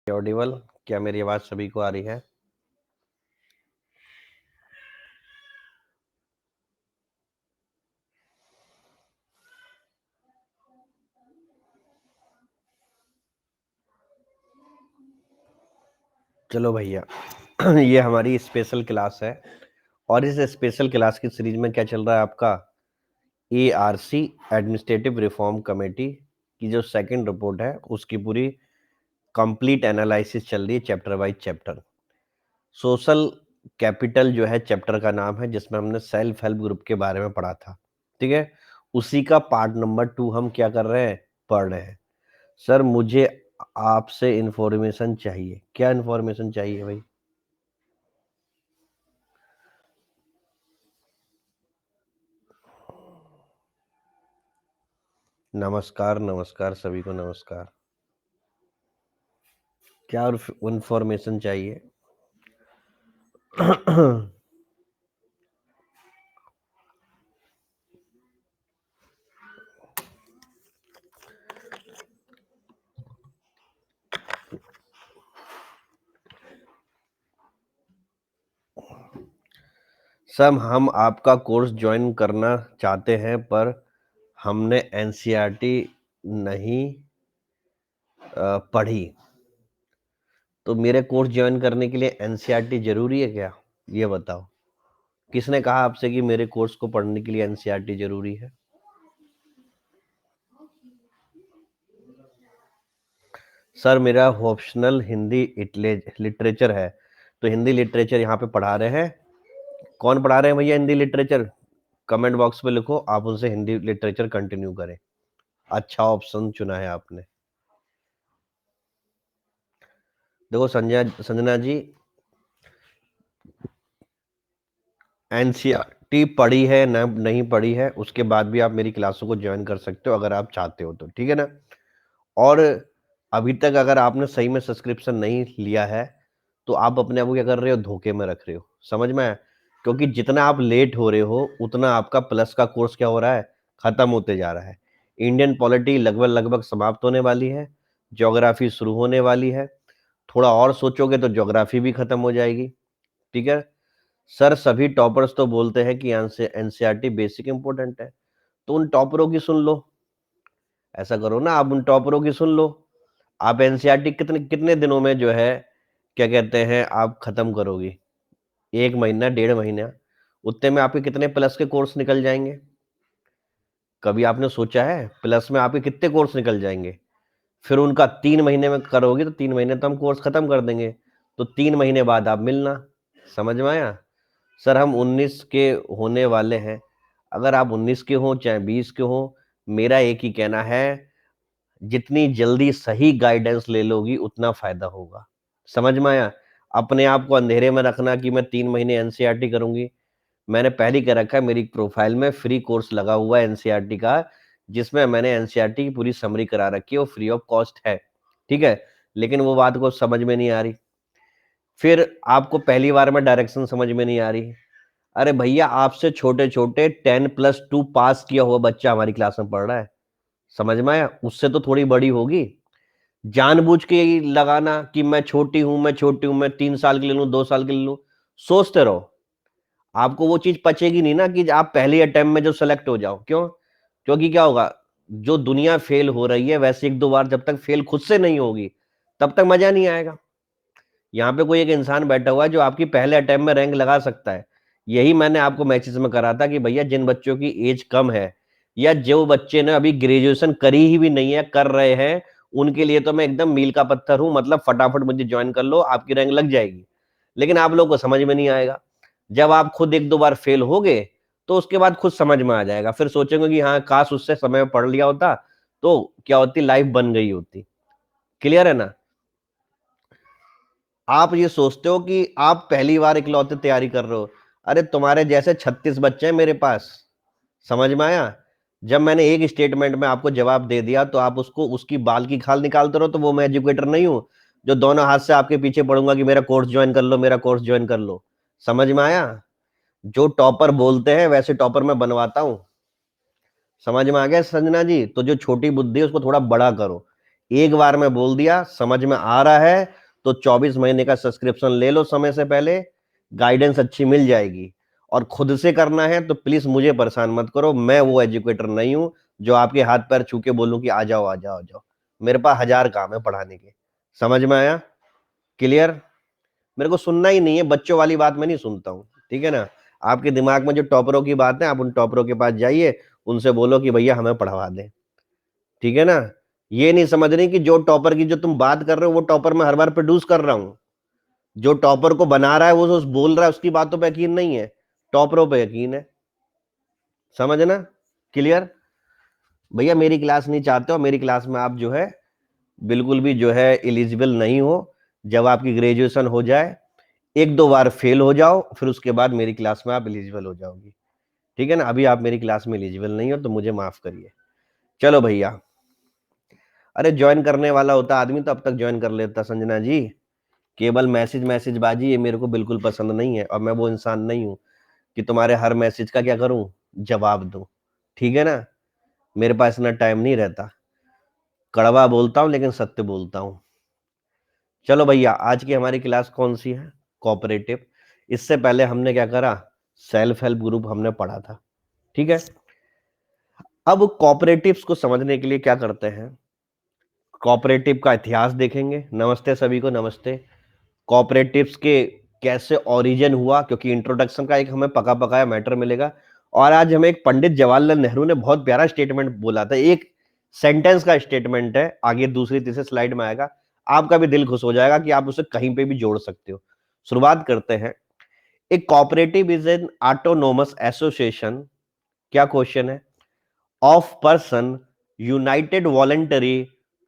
Audible? क्या मेरी आवाज सभी को आ रही है? चलो भैया ये हमारी स्पेशल क्लास है और इस स्पेशल क्लास की सीरीज में क्या चल रहा है आपका ARC एडमिनिस्ट्रेटिव रिफॉर्म कमेटी की जो सेकंड रिपोर्ट है उसकी पूरी कंप्लीट एनालिसिस चल रही है chapter wise chapter. Social capital जो है चैप्टर का नाम है जिसमें हमने सेल्फ हेल्प ग्रुप के बारे में पढ़ा था। ठीक है, उसी का पार्ट नंबर 2 हम क्या कर रहे हैं, पढ़ रहे हैं। सर मुझे आपसे इंफॉर्मेशन चाहिए। क्या इंफॉर्मेशन चाहिए भाई? नमस्कार नमस्कार सभी को नमस्कार। क्या इंफॉर्मेशन चाहिए? सर हम आपका कोर्स ज्वाइन करना चाहते हैं पर हमने एनसीईआरटी नहीं पढ़ी। तो मेरे कोर्स ज्वाइन करने के लिए एनसीईआरटी जरूरी है क्या? ये बताओ, किसने कहा आपसे कि मेरे कोर्स को पढ़ने के लिए एनसीईआरटी जरूरी है? सर मेरा ऑप्शनल हिंदी लिटरेचर है, तो हिंदी लिटरेचर यहाँ पे पढ़ा रहे हैं। कौन पढ़ा रहे हैं भैया हिंदी लिटरेचर? कमेंट बॉक्स में लिखो, आप उनसे हिंदी लिटरेचर कंटिन्यू करें। अच्छा ऑप्शन चुना है आपने। देखो संजय संजना जी, एनसीईआरटी पढ़ी है ना नहीं पढ़ी है उसके बाद भी आप मेरी क्लासों को ज्वाइन कर सकते हो अगर आप चाहते हो तो, ठीक है ना। और अभी तक अगर आपने सही में सब्सक्रिप्शन नहीं लिया है तो आप अपने आप को क्या कर रहे हो, धोखे में रख रहे हो। समझ में आया? क्योंकि जितना आप लेट हो रहे हो उतना आपका प्लस का कोर्स क्या हो रहा है, खत्म होते जा रहा है। इंडियन पॉलिटी लगभग लगभग समाप्त होने वाली है, ज्योग्राफी शुरू होने वाली है। थोड़ा और सोचोगे तो ज्योग्राफी भी खत्म हो जाएगी। ठीक है सर, सभी टॉपर्स तो बोलते हैं कि एनसीईआरटी बेसिक इंपॉर्टेंट है, तो उन टॉपरों की सुन लो। ऐसा करो ना, आप उन टॉपरों की सुन लो। आप एनसीईआरटी कितने कितने दिनों में जो है क्या कहते हैं आप खत्म करोगी? 1 महीना 1.5 महीना, उतने में आपके कितने प्लस के कोर्स निकल जाएंगे? कभी आपने सोचा है प्लस में आपके कितने कोर्स निकल जाएंगे? फिर उनका 3 महीने में करोगे तो 3 महीने तो हम कोर्स खत्म कर देंगे, तो 3 महीने बाद आप मिलना। समझ में आया? सर हम 19 के होने वाले हैं, अगर आप 19 के हो चाहे 20 के हो, मेरा एक ही कहना है, जितनी जल्दी सही गाइडेंस ले लोगी उतना फायदा होगा। समझ में आया? अपने आप को अंधेरे में रखना कि मैं 3 महीने एनसीईआरटी करूंगी। मैंने पहले ही कह रखा है, मेरी प्रोफाइल में फ्री कोर्स लगा हुआ है एनसीईआरटी का, जिसमें मैंने एनसीईआरटी की पूरी समरी करा रखी है, वो फ्री ऑफ कॉस्ट है। ठीक है, लेकिन वो बात को समझ में नहीं आ रही। फिर आपको पहली बार में डायरेक्शन समझ में नहीं आ रही। अरे भैया आपसे छोटे छोटे 10+2 पास किया हुआ बच्चा हमारी क्लास में पढ़ रहा है। समझ में आया? उससे तो थोड़ी बड़ी होगी। जानबूझ के ही लगाना कि मैं छोटी हूं, मैं छोटी हूं, मैं 3 साल के ले लूं, 2 साल के ले लूं, सोचते रहो। आपको वो चीज पचेगी नहीं ना कि आप पहले अटेम्प्ट में जो सेलेक्ट हो जाओ। क्यों? क्योंकि क्या होगा, जो दुनिया फेल हो रही है वैसे 1-2 बार जब तक फेल खुद से नहीं होगी तब तक मजा नहीं आएगा। यहाँ पे कोई एक इंसान बैठा हुआ है जो आपकी पहले अटेम्प्ट में रैंक लगा सकता है। यही मैंने आपको मैसेज में करा था कि भैया जिन बच्चों की एज कम है या जो बच्चे ने अभी ग्रेजुएशन करी ही भी नहीं है, कर रहे हैं, उनके लिए तो मैं एकदम मील का पत्थर हूं। मतलब फटाफट मुझे ज्वाइन कर लो, आपकी रैंक लग जाएगी। लेकिन आप लोग को समझ में नहीं आएगा। जब आप खुद 1-2 बार फेल हो गए तो उसके बाद खुद समझ में आ जाएगा, फिर सोचेंगे कि हाँ काश उससे समय में पढ़ लिया होता तो क्या होती, लाइफ बन गई होती। क्लियर है ना? आप ये सोचते हो कि आप पहली बार इकलौते तैयारी कर रहे हो, अरे तुम्हारे जैसे 36 बच्चे हैं मेरे पास। समझ में आया? जब मैंने एक स्टेटमेंट में आपको जवाब दे दिया तो आप उसको उसकी बाल की खाल निकालते रहो, तो वो मैं एजुकेटर नहीं हूं जो दोनों हाथ से आपके पीछे पड़ूंगा कि मेरा कोर्स ज्वाइन कर लो, मेरा कोर्स ज्वाइन कर लो। समझ में आया? जो टॉपर बोलते हैं वैसे टॉपर मैं बनवाता हूं। समझ में आ गया संजना जी? तो जो छोटी बुद्धि है उसको थोड़ा बड़ा करो। एक बार मैं बोल दिया, समझ में आ रहा है तो 24 महीने का सब्सक्रिप्शन ले लो समय से पहले, गाइडेंस अच्छी मिल जाएगी। और खुद से करना है तो प्लीज मुझे परेशान मत करो, मैं वो एजुकेटर नहीं हूं जो आपके हाथ पैर छू के बोलूं कि आ जाओ आ जाओ आ जाओ। मेरे पास 1000 काम है पढ़ाने के। समझ में आया? क्लियर? मेरे को सुनना ही नहीं है, बच्चों वाली बात मैं नहीं सुनता हूँ, ठीक है ना। आपके दिमाग में जो टॉपरों की बात है, आप उन टॉपरों के पास जाइए, उनसे बोलो कि भैया हमें पढ़वा दें, ठीक है ना। ये नहीं समझ रही कि जो टॉपर की जो तुम बात कर रहे हो वो टॉपर मैं हर बार प्रोड्यूस कर रहा हूं। जो टॉपर को बना रहा है वो जो बोल रहा है उसकी बातों पे यकीन नहीं है, टॉपरों पे यकीन है। समझना? क्लियर? भैया मेरी क्लास नहीं चाहते हो, मेरी क्लास में आप जो है बिल्कुल भी जो है एलिजिबल नहीं हो। जब आपकी ग्रेजुएशन हो जाए, एक दो बार फेल हो जाओ, फिर उसके बाद मेरी क्लास में आप एलिजिबल हो जाओगी, ठीक है ना। अभी आप मेरी क्लास में एलिजिबल नहीं हो तो मुझे माफ करिए। चलो भैया, अरे ज्वाइन करने वाला होता आदमी तो अब तक ज्वाइन कर लेता संजना जी। केवल मैसेज मैसेज बाजी ये मेरे को बिल्कुल पसंद नहीं है, और मैं वो इंसान नहीं हूं कि तुम्हारे हर मैसेज का क्या करूं, जवाब दूं, ठीक है ना। मेरे पास इतना टाइम नहीं रहता, कड़वा बोलता हूं लेकिन सत्य बोलता हूं। चलो भैया, आज की हमारी क्लास कौन सी है? कोऑपरेटिव। इससे पहले हमने क्या करा, सेल्फ हेल्प ग्रुप हमने पढ़ा था, ठीक है। अब कोऑपरेटिव्स को समझने के लिए क्या करते हैं, कोऑपरेटिव का इतिहास देखेंगे। नमस्ते सभी को, नमस्ते। कोऑपरेटिव्स के कैसे ओरिजिन हुआ, क्योंकि इंट्रोडक्शन का एक हमें पका पकाया मैटर मिलेगा। और आज हमें एक पंडित जवाहरलाल नेहरू ने बहुत प्यारा स्टेटमेंट बोला था, एक सेंटेंस का स्टेटमेंट है, आगे दूसरी तीसरी स्लाइड में आएगा। आपका भी दिल खुश हो जाएगा कि आप उसे कहीं पे भी जोड़ सकते हो। शुरुआत करते हैं। एक cooperative is an autonomous association, क्या क्वेश्चन है, of person united voluntary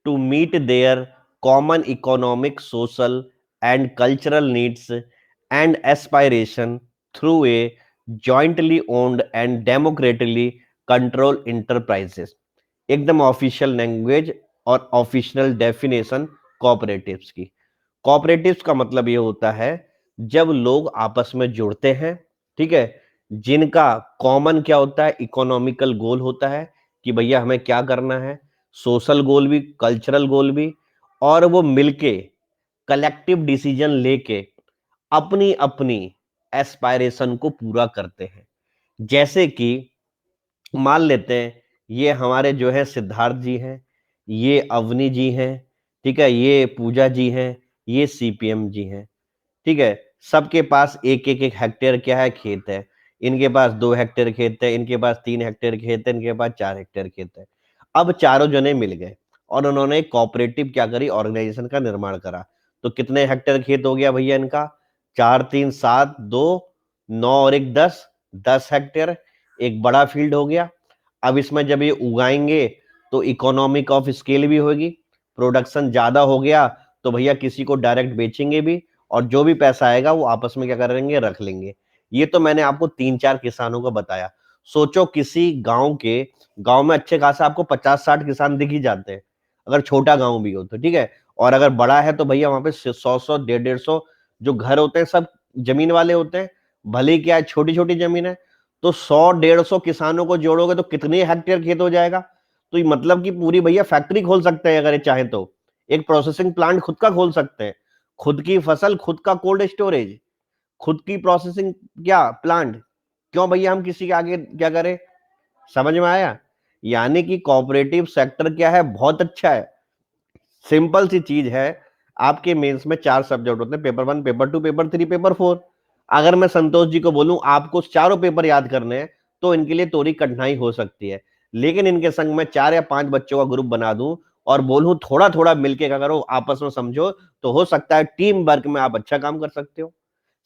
to meet their common economic, social, and cultural needs and aspiration through a jointly owned and democratically controlled enterprises। एकदम ऑफिशियल लैंग्वेज और official definition cooperatives की। Cooperatives का मतलब ये होता है जब लोग आपस में जुड़ते हैं, ठीक है, जिनका कॉमन क्या होता है, इकोनॉमिकल गोल होता है कि भैया हमें क्या करना है, सोशल गोल भी, कल्चरल गोल भी, और वो मिलके कलेक्टिव डिसीजन लेके अपनी अपनी एस्पायरेशन को पूरा करते हैं। जैसे कि मान लेते हैं ये हमारे जो है सिद्धार्थ जी हैं, ये अवनी जी हैं, ठीक है, ये पूजा जी हैं, ये सीपीएम जी हैं, ठीक है। सबके पास एक एक एक हेक्टेयर क्या है, खेत है। इनके पास 2 हेक्टेयर खेत है, इनके पास 3 हेक्टेयर खेत है, इनके पास 4 हेक्टेयर खेत है। अब चारों जने मिल गए और उन्होंने एक कोऑपरेटिव क्या करी, ऑर्गेनाइजेशन का निर्माण करा। तो कितने हेक्टेयर खेत हो गया भैया इनका, 4 3 7 2 9 और 1 10, 10 हेक्टेयर, एक बड़ा फील्ड हो गया। अब इसमें जब ये उगाएंगे तो इकोनॉमिक ऑफ स्केल भी होगी, प्रोडक्शन ज्यादा हो गया तो भैया किसी को डायरेक्ट बेचेंगे भी, और जो भी पैसा आएगा वो आपस में क्या करेंगे, रख लेंगे। ये तो मैंने आपको 3 4 किसानों को बताया। सोचो किसी गांव में अच्छे खासा आपको 50 60 किसान दिख ही जाते हैं, अगर छोटा गांव भी हो तो, ठीक है। और अगर बड़ा है तो भैया वहां पे 100 100 150 150 जो घर होते हैं सब जमीन वाले होते हैं, भले ही क्या छोटी छोटी जमीन है। तो 100 150 किसानों को जोड़ोगे तो कितने हेक्टेयर खेत हो जाएगा। तो ये मतलब कि पूरी भैया फैक्ट्री खोल सकते हैं अगर ये चाहे तो, एक प्रोसेसिंग प्लांट खुद का खोल सकते हैं, खुद की फसल, खुद का कोल्ड स्टोरेज, खुद की प्रोसेसिंग क्या प्लांट। क्यों भैया हम किसी के आगे क्या करें। समझ में आया? यानी कि कोऑपरेटिव सेक्टर क्या है, बहुत अच्छा है। सिंपल सी चीज है। आपके मेंस में 4 सब्जेक्ट होते हैं, पेपर 1 पेपर 2 पेपर 3 पेपर 4। अगर मैं संतोष जी को बोलूं आपको चारों पेपर याद करने हैं तो इनके लिए थोड़ी कठिनाई हो सकती है। लेकिन इनके संग में 4 या 5 बच्चों का ग्रुप बना दूं और बोलूं थोड़ा थोड़ा मिलके क्या करो, आपस में समझो, तो हो सकता है टीम वर्क में आप अच्छा काम कर सकते हो।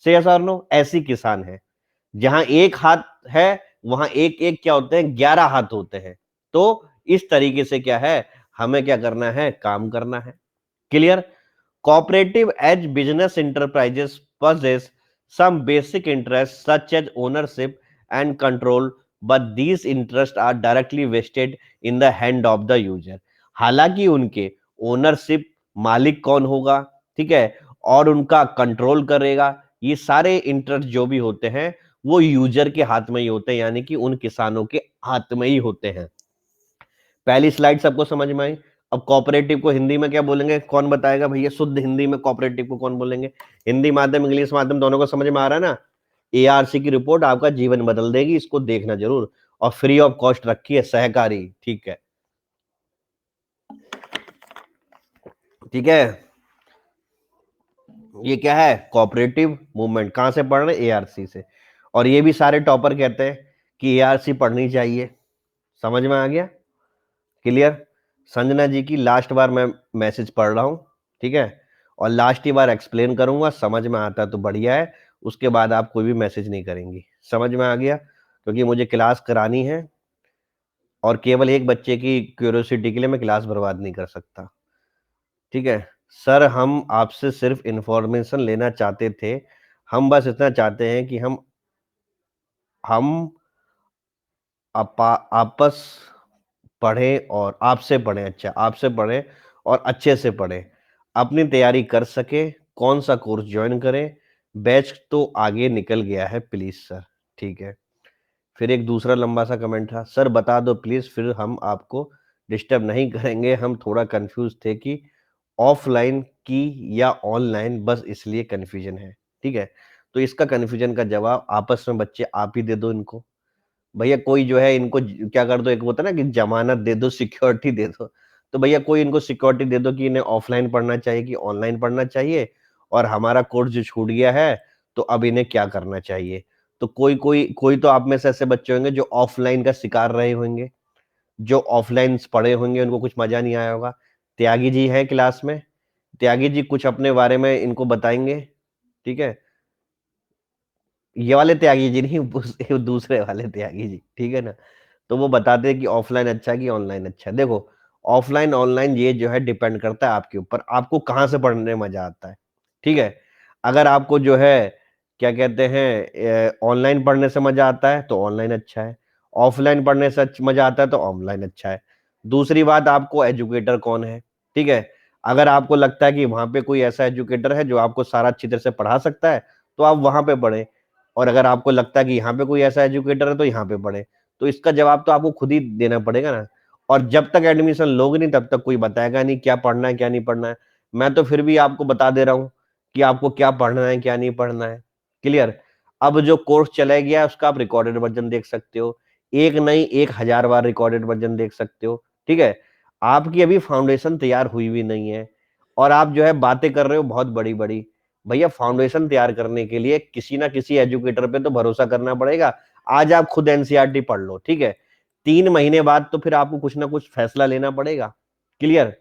से यस और नो, ऐसी किसान है। जहां एक हाथ है वहां एक एक क्या होते हैं, 11 हाथ होते हैं। तो इस तरीके से क्या है, हमें क्या करना है, काम करना है। Clear? Cooperative edge business enterprises possess some basic interests such as ownership and control, but these interests are directly vested in the hand of the user। हालांकि उनके ओनरशिप, मालिक कौन होगा, ठीक है, और उनका कंट्रोल करेगा, ये सारे इंटरेस्ट जो भी होते हैं वो यूजर के हाथ में ही होते हैं, यानी कि उन किसानों के हाथ में ही होते हैं। पहली स्लाइड सबको समझ में आई। अब कोऑपरेटिव को हिंदी में क्या बोलेंगे, कौन बताएगा भैया? शुद्ध हिंदी में कोऑपरेटिव को कौन बोलेंगे? हिंदी माध्यम इंग्लिश माध्यम दोनों को समझ में आ रहा है ना? एआरसी की रिपोर्ट आपका जीवन बदल देगी, इसको देखना जरूर। और फ्री ऑफ कॉस्ट रखी है, सहकारी, ठीक है, ठीक है। ये क्या है? Cooperative movement. कहां से पढ़ रहे हैं? एआरसी से। और ये भी सारे टॉपर कहते हैं कि एआरसी पढ़नी चाहिए। समझ में आ गया? क्लियर? संजना जी की लास्ट बार मैं मैसेज पढ़ रहा हूं, ठीक है, और लास्ट ही बार एक्सप्लेन करूंगा, समझ में आता तो बढ़िया है, उसके बाद आप कोई भी मैसेज नहीं करेंगी। समझ में आ गया? क्योंकि मुझे क्लास करानी है और केवल एक बच्चे की क्यूरियोसिटी के लिए मैं क्लास बर्बाद नहीं कर सकता, ठीक है। सर हम आपसे सिर्फ इंफॉर्मेशन लेना चाहते थे, हम बस इतना चाहते हैं कि हम आपस पढ़ें और आपसे पढ़ें, अच्छा आपसे पढ़ें और अच्छे से पढ़ें, अपनी तैयारी कर सके, कौन सा कोर्स ज्वाइन करें, बैच तो आगे निकल गया है प्लीज सर, ठीक है। फिर एक दूसरा लंबा सा कमेंट था, सर बता दो प्लीज, फिर हम आपको डिस्टर्ब नहीं करेंगे, हम थोड़ा कंफ्यूज थे कि ऑफलाइन की या ऑनलाइन, बस इसलिए कंफ्यूजन है, ठीक है। तो इसका कंफ्यूजन का जवाब आपस में बच्चे आप ही दे दो इनको। भैया कोई जो है इनको क्या कर दो, एक होता है ना कि जमानत दे दो, सिक्योरिटी दे दो। तो भैया कोई इनको सिक्योरिटी दे दो कि इन्हें ऑफलाइन पढ़ना चाहिए कि ऑनलाइन पढ़ना चाहिए, और हमारा कोर्स जो छूट गया है तो अब इन्हें क्या करना चाहिए। तो कोई कोई कोई तो आप में से ऐसे बच्चे होंगे जो ऑफलाइन का शिकार रहे होंगे, जो ऑफलाइन पढ़े होंगे, उनको कुछ मजा नहीं आया होगा। त्यागी जी है क्लास में, त्यागी जी कुछ अपने बारे में इनको बताएंगे, ठीक है। ये वाले त्यागी जी नहीं, दूसरे वाले त्यागी जी, ठीक है ना। तो वो बताते हैं कि ऑफलाइन अच्छा है कि ऑनलाइन अच्छा है। देखो, ऑफलाइन ऑनलाइन ये जो है डिपेंड करता है आपके ऊपर, आपको कहाँ से पढ़ने में मजा आता है, ठीक है। अगर आपको जो है क्या कहते हैं ऑनलाइन पढ़ने से मजा आता है तो ऑनलाइन अच्छा है, ऑफलाइन पढ़ने से मजा आता है तो ऑनलाइन अच्छा है। दूसरी बात, आपको एजुकेटर कौन है, ठीक है। अगर आपको लगता है कि वहां पे कोई ऐसा एजुकेटर है जो आपको सारा अच्छी तरह से पढ़ा सकता है तो आप वहां पे पढ़े, और अगर आपको लगता है कि यहाँ पे कोई ऐसा एजुकेटर है तो यहाँ पे पढ़े। तो इसका जवाब तो आपको खुद ही देना पड़ेगा ना। और जब तक एडमिशन लोगे नहीं तब तक कोई बताएगा नहीं क्या पढ़ना है क्या नहीं पढ़ना है। मैं तो फिर भी आपको बता दे रहा हूँ कि आपको क्या पढ़ना है क्या नहीं पढ़ना है। क्लियर? अब जो कोर्स चला गया है उसका आप रिकॉर्डेड वर्जन देख सकते हो, एक नहीं 1000 बार रिकॉर्डेड वर्जन देख सकते हो, ठीक है। आपकी अभी फाउंडेशन तैयार हुई भी नहीं है और आप जो है बातें कर रहे हो बहुत बड़ी बड़ी। भैया फाउंडेशन तैयार करने के लिए किसी ना किसी एजुकेटर पे तो भरोसा करना पड़ेगा। आज आप खुद एनसीईआरटी पढ़ लो, ठीक है, 3 महीने बाद तो फिर आपको कुछ ना कुछ फैसला लेना पड़ेगा। क्लियर?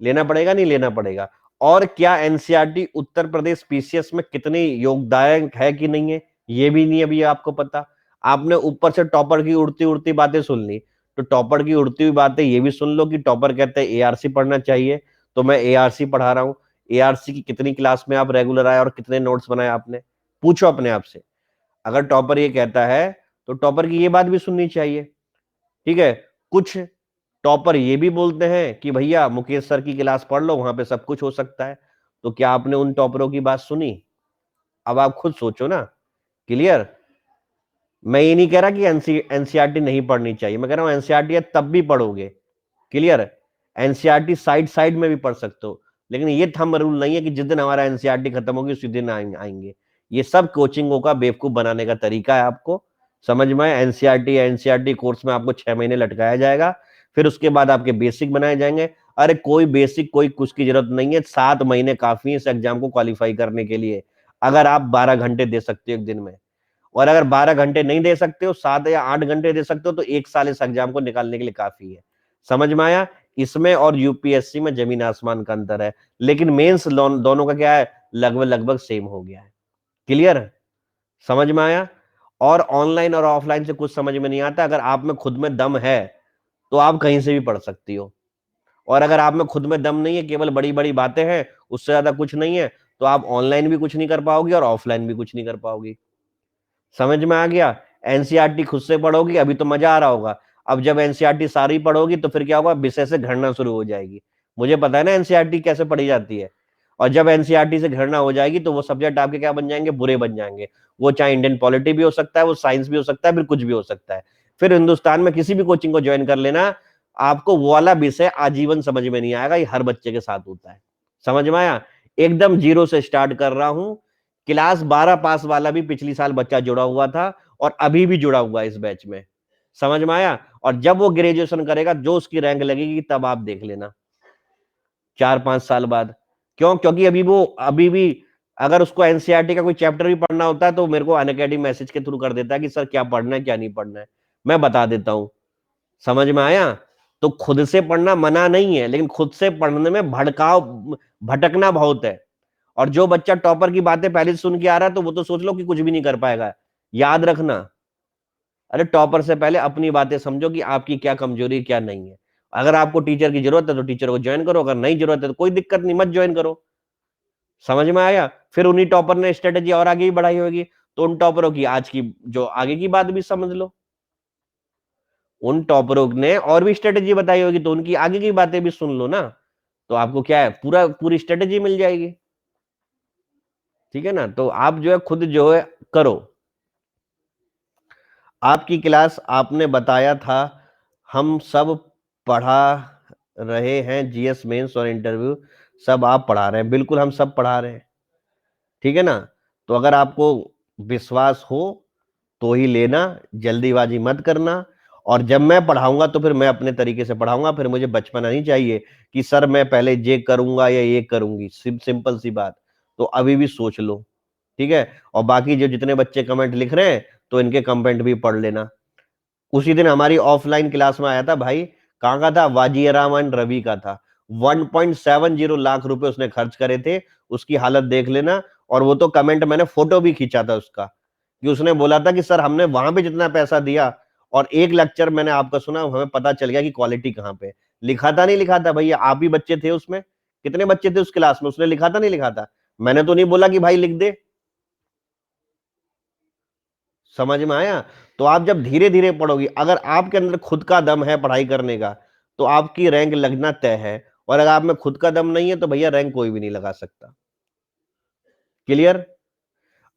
लेना पड़ेगा नहीं लेना पड़ेगा? और क्या एनसीईआरटी उत्तर प्रदेश पीसीएस में कितनी योगदायक है कि नहीं है ये भी नहीं अभी आपको पता। आपने ऊपर से टॉपर की उड़ती उड़ती बातें सुन ली, तो टॉपर की उड़ती हुई बातें ये भी सुन लो कि टॉपर कहते हैं एआरसी पढ़ना चाहिए, तो मैं एआरसी पढ़ा रहा हूं। एआरसी की कितनी क्लास में आप रेगुलर आए और कितने नोट्स बनाए आपने? पूछो अपने आप से। अगर टॉपर ये कहता है तो टॉपर की ये बात भी सुननी चाहिए, ठीक है। कुछ टॉपर ये भी बोलते हैं कि भैया मुकेश सर की क्लास पढ़ लो, वहां पे सब कुछ हो सकता है। तो क्या आपने उन टॉपरों की बात सुनी? अब आप खुद सोचो ना। क्लियर? मैं ये नहीं कह रहा कि एनसीईआरटी नहीं पढ़नी चाहिए, मैं कह रहा हूं एनसीईआरटी तब भी पढ़ोगे। क्लियर? एनसीईआरटी साइड साइड में भी पढ़ सकते हो, लेकिन ये थंब रूल नहीं है कि जिस दिन हमारा एनसीईआरटी खत्म होगी उसी दिन आएंगे। ये सब कोचिंगों का बेवकूफ बनाने का तरीका है आपको। समझ में? एनसीईआरटी कोर्स में आपको 6 महीने लटकाया जाएगा, फिर उसके बाद आपके बेसिक बनाए जाएंगे। अरे कोई बेसिक कोई कुछ की जरूरत नहीं है, 7 महीने काफी है इस एग्जाम को क्वालिफाई करने के लिए, अगर आप 12 घंटे दे सकते हो एक दिन में। और अगर 12 घंटे नहीं दे सकते हो, 7 या 8 घंटे दे सकते हो, तो एक साल इस एग्जाम को निकालने के लिए काफी है। समझ में आया? इसमें और यूपीएससी में जमीन आसमान का अंतर है, लेकिन मेंस दोनों का क्या है, लगभग लगभग सेम हो गया है। क्लियर? समझ में आया? और ऑनलाइन और ऑफलाइन से कुछ समझ में नहीं आता। अगर आप में खुद में दम है तो आप कहीं से भी पढ़ सकती हो, और अगर आप में खुद में दम नहीं है, केवल बड़ी बड़ी बातें हैं, उससे ज्यादा कुछ नहीं है, तो आप ऑनलाइन भी कुछ नहीं कर पाओगे और ऑफलाइन भी कुछ नहीं कर पाओगे। समझ में आ गया? एनसीईआरटी खुद से पढ़ोगी अभी तो मजा आ रहा होगा, अब जब एनसीईआरटी सारी पढ़ोगी तो फिर क्या होगा, विषय से घृणा शुरू हो जाएगी। मुझे पता है ना एनसीईआरटी कैसे पढ़ी जाती है। और जब एनसीईआरटी से घृणा हो जाएगी तो वो सब्जेक्ट आपके क्या बन जाएंगे, बुरे बन जाएंगे। वो चाहे इंडियन पॉलिटी भी हो सकता है, वो साइंस भी हो सकता है, फिर कुछ भी हो सकता है। फिर हिंदुस्तान में किसी भी कोचिंग को ज्वाइन कर लेना, आपको वो वाला विषय आजीवन समझ में नहीं आएगा, ये हर बच्चे के साथ होता है। समझ में आया? एकदम जीरो से स्टार्ट कर रहा हूं। क्लास 12 पास वाला भी पिछली साल बच्चा जुड़ा हुआ था और अभी भी जुड़ा हुआ है इस बैच में। समझ में आया? और जब वो ग्रेजुएशन करेगा, जो उसकी रैंक लगेगी, तब आप देख लेना 4-5 साल बाद। क्यों? क्योंकि अभी भी अगर उसको एनसीईआरटी का कोई चैप्टर भी पढ़ना होता है तो मेरे को अनअकैडमी मैसेज के थ्रू कर देता है कि सर क्या पढ़ना है क्या नहीं पढ़ना है, मैं बता देता हूं। समझ में आया? तो खुद से पढ़ना मना नहीं है, लेकिन खुद से पढ़ने में भटकना बहुत है। और जो बच्चा टॉपर की बातें पहले से सुन के आ रहा है तो वो तो सोच लो कि कुछ भी नहीं कर पाएगा। याद रखना, अरे टॉपर से पहले अपनी बातें समझो कि आपकी क्या कमजोरी क्या नहीं है। अगर आपको टीचर की जरूरत है तो टीचर को ज्वाइन करो, अगर नहीं जरूरत है तो कोई दिक्कत नहीं, मत ज्वाइन करो। समझ में आया? फिर उन्हीं टॉपर ने स्ट्रेटेजी और आगे भी बढ़ाई होगी, तो उन टॉपरों की आज की जो आगे की बात भी समझ लो। उन टॉपरों ने और भी स्ट्रेटेजी बताई होगी, तो उनकी आगे की बातें भी सुन लो ना, तो आपको क्या है, पूरी स्ट्रेटेजी मिल जाएगी। ठीक है ना? तो आप जो है खुद जो है करो। आपकी क्लास आपने बताया था, हम सब पढ़ा रहे हैं, जीएस मेंस और इंटरव्यू सब आप पढ़ा रहे हैं। बिल्कुल हम सब पढ़ा रहे हैं। ठीक है ना? तो अगर आपको विश्वास हो तो ही लेना, जल्दीबाजी मत करना। और जब मैं पढ़ाऊंगा तो फिर मैं अपने तरीके से पढ़ाऊंगा, फिर मुझे बचपना नहीं चाहिए कि सर मैं पहले ये करूंगा या ये करूंगी। सिंपल सी बात। तो अभी भी सोच लो। ठीक है? और बाकी जो जितने बच्चे कमेंट लिख रहे हैं तो इनके कमेंट भी पढ़ लेना। उसी दिन हमारी ऑफलाइन क्लास में आया था भाई, कहाँ का था, वाजियरामन रवि का था। 1.70 लाख रुपए उसने खर्च करे थे। उसकी हालत देख लेना। और वो तो कमेंट मैंने फोटो भी खींचा था उसका, कि उसने बोला था कि सर हमने वहां पे जितना पैसा दिया और एक लेक्चर मैंने आपका सुना, हमें पता चल गया कि क्वालिटी कहाँ पे है। लिखा था नहीं लिखा था भैया? आप ही बच्चे थे उसमें। कितने बच्चे थे उस क्लास में? उसने लिखा था नहीं लिखा था? मैंने तो नहीं बोला कि भाई लिख दे। समझ में आया? तो आप जब धीरे धीरे पढ़ोगी, अगर आपके अंदर खुद का दम है पढ़ाई करने का, तो आपकी रैंक लगना तय है। और अगर आप में खुद का दम नहीं है तो भैया रैंक कोई भी नहीं लगा सकता। क्लियर?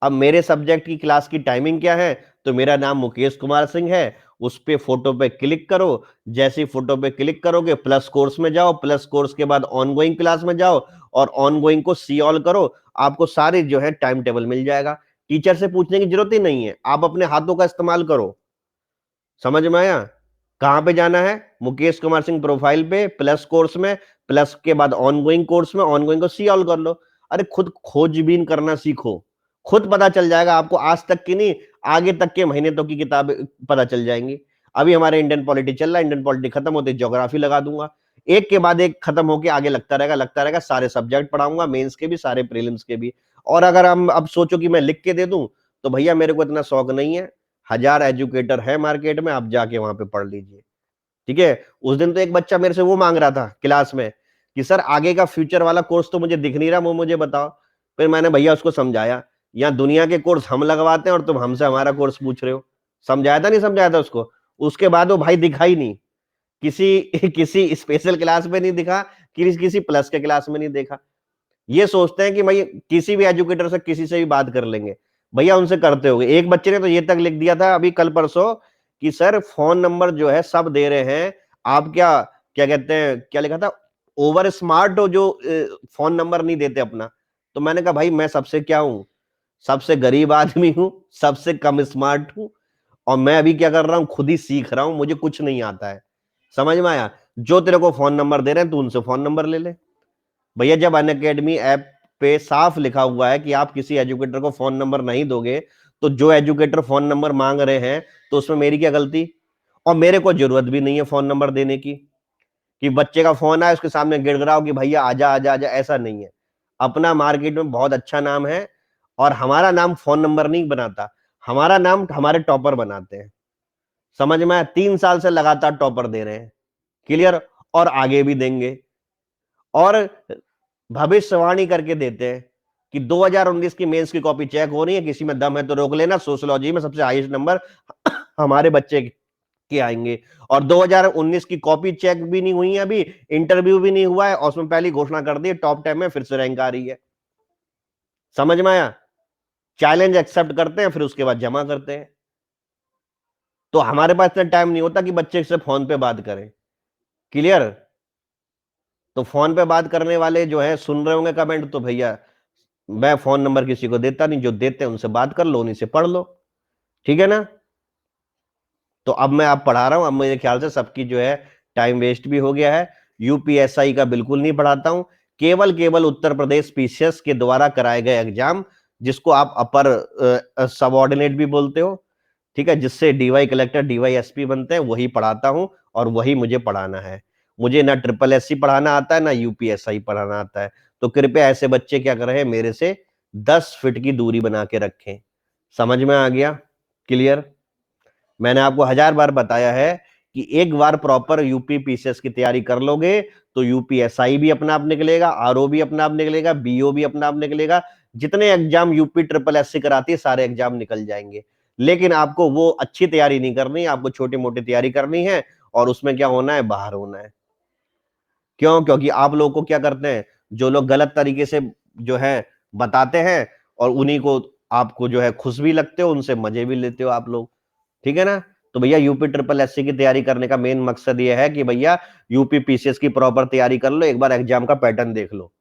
अब मेरे सब्जेक्ट की क्लास की टाइमिंग क्या है? तो मेरा नाम मुकेश कुमार सिंह है। उस पे फोटो पे क्लिक करो। जैसे ही फोटो पे क्लिक करोगे, प्लस कोर्स में जाओ, प्लस कोर्स के बाद ऑन गोइंग क्लास में जाओ, और ऑन गोइंग को सी ऑल करो। आपको सारे जो है टाइम टेबल मिल जाएगा। टीचर से पूछने की जरूरत ही नहीं है, आप अपने हाथों का इस्तेमाल करो। समझ में आया? कहां पे जाना है? मुकेश कुमार सिंह प्रोफाइल पे, प्लस कोर्स में, प्लस के बाद ऑन गोइंग कोर्स में, ऑन गोइंग को सी ऑल कर लो। अरे खुद खोजबीन करना सीखो। खुद पता चल जाएगा आपको, आज तक की नहीं, आगे तक के महीने तक की किताब पता चल जाएंगी। अभी हमारे इंडियन पॉलिटी चल रहा है, इंडियन पॉलिटी खत्म होते ज्योग्राफी लगा दूंगा। एक के बाद एक खत्म होके आगे लगता रहेगा, सारे सब्जेक्ट पढ़ाऊंगा, मेंस के भी सारे प्रीलिम्स के भी। और अगर हम अब सोचो कि मैं लिख के दे दूं, तो भैया मेरे को इतना शौक नहीं है। 1000 एजुकेटर है मार्केट में, आप जाके वहां पे पढ़ लीजिए। ठीक है? उस दिन तो एक बच्चा मेरे से वो मांग रहा था क्लास में कि सर आगे का फ्यूचर वाला कोर्स तो मुझे दिख नहीं रहा, वो मुझे बताओ। फिर मैंने भैया उसको समझाया, यहाँ दुनिया के कोर्स हम लगवाते हैं और तुम हमसे हमारा कोर्स पूछ रहे हो। समझाया था नहीं समझाया था उसको? उसके बाद वो भाई दिखा ही नहीं। किसी किसी स्पेशल क्लास में नहीं दिखा, किसी प्लस के क्लास में नहीं देखा। ये सोचते हैं कि भाई किसी भी एजुकेटर से किसी से भी बात कर लेंगे। भैया उनसे करते होगे। एक बच्चे ने तो ये तक लिख दिया था अभी कल परसों कि सर फोन नंबर जो है सब दे रहे हैं, आप क्या क्या कहते हैं, क्या लिखा था, ओवर स्मार्ट हो जो फोन नंबर नहीं देते अपना। तो मैंने कहा भाई मैं सबसे क्या हूं, सबसे गरीब आदमी हूं, सबसे कम स्मार्ट हूं। और मैं अभी क्या कर रहा हूं, खुद ही सीख रहा हूं, मुझे कुछ नहीं आता है। समझ में आया? जो तेरे को फोन नंबर दे रहे हैं तू उनसे फोन नंबर ले ले। भैया जब अनअकैडमी ऐप पे साफ लिखा हुआ है कि आप किसी एजुकेटर को फोन नंबर नहीं दोगे, तो जो एजुकेटर फोन नंबर मांग रहे हैं तो उसमें मेरी क्या गलती? और मेरे को जरूरत भी नहीं है फोन नंबर देने की, कि बच्चे का फोन आए उसके सामने गिड़गिड़ाओ कि भैया आजा आजा आजा, ऐसा नहीं है। अपना मार्केट में बहुत अच्छा नाम है। और हमारा नाम फोन नंबर नहीं बनाता, हमारा नाम हमारे टॉपर बनाते हैं। समझ में आया? 3 साल से लगातार टॉपर दे रहे हैं। क्लियर? और आगे भी देंगे। और भविष्यवाणी करके देते हैं कि 2019 की मेंस की कॉपी चेक हो रही है, किसी में दम है तो रोक लेना, सोशियोलॉजी में सबसे हाईएस्ट नंबर हमारे बच्चे के आएंगे। और 2019 की कॉपी चेक भी नहीं हुई है अभी, इंटरव्यू भी नहीं हुआ है, और उसमें पहली घोषणा कर दी टॉप 10 में फिर से रैंक आ रही है। समझ में आया? चैलेंज एक्सेप्ट करते हैं, फिर उसके बाद जमा करते हैं। तो हमारे पास इतना टाइम नहीं होता कि बच्चे से फोन पे बात करें। क्लियर? तो फोन पे बात करने वाले जो है सुन रहे होंगे कमेंट, तो भैया मैं फोन नंबर किसी को देता नहीं, जो देते हैं उनसे बात कर लो, उन्हीं से पढ़ लो, ठीक है ना? तो अब मैं आप पढ़ा रहा हूं, अब मेरे ख्याल से सबकी जो है टाइम वेस्ट भी हो गया है। यूपीएसआई का बिल्कुल नहीं पढ़ाता हूं, केवल केवल उत्तर प्रदेश पीसीएस के द्वारा कराए गए एग्जाम, जिसको आप अपर सबऑर्डिनेट भी बोलते हो, ठीक है, जिससे डीवाई कलेक्टर डीवाई एसपी बनते हैं, वही पढ़ाता हूं और वही मुझे पढ़ाना है। मुझे ना ट्रिपल एससी पढ़ाना आता है ना यूपीएसआई पढ़ाना आता है। तो कृपया ऐसे बच्चे क्या कर रहे हैं, मेरे से 10 फीट की दूरी बना के रखें। समझ में आ गया? क्लियर? मैंने आपको 1000 बार बताया है कि एक बार प्रॉपर यूपी पीसीएस की तैयारी कर लोगे तो यूपीएसआई भी अपना आप निकलेगा, आरओ भी अपना आप निकलेगा, बीओ भी अपना आप निकलेगा, जितने एग्जाम यूपी ट्रिपल एससी कराती है सारे एग्जाम निकल जाएंगे। लेकिन आपको वो अच्छी तैयारी नहीं करनी, आपको छोटी मोटी तैयारी करनी है, और उसमें क्या होना है, बाहर होना है। क्यों? क्योंकि आप लोग को क्या करते हैं, जो लोग गलत तरीके से जो है बताते हैं, और उन्हीं को आपको जो है खुश भी लगते हो, उनसे मजे भी लेते हो आप लोग, ठीक है ना? तो भैया यूपी ट्रिपल एससी की तैयारी करने का मेन मकसद ये है कि भैया यूपी पीसीएस की प्रॉपर तैयारी कर लो, एक बार एग्जाम का पैटर्न देख लो,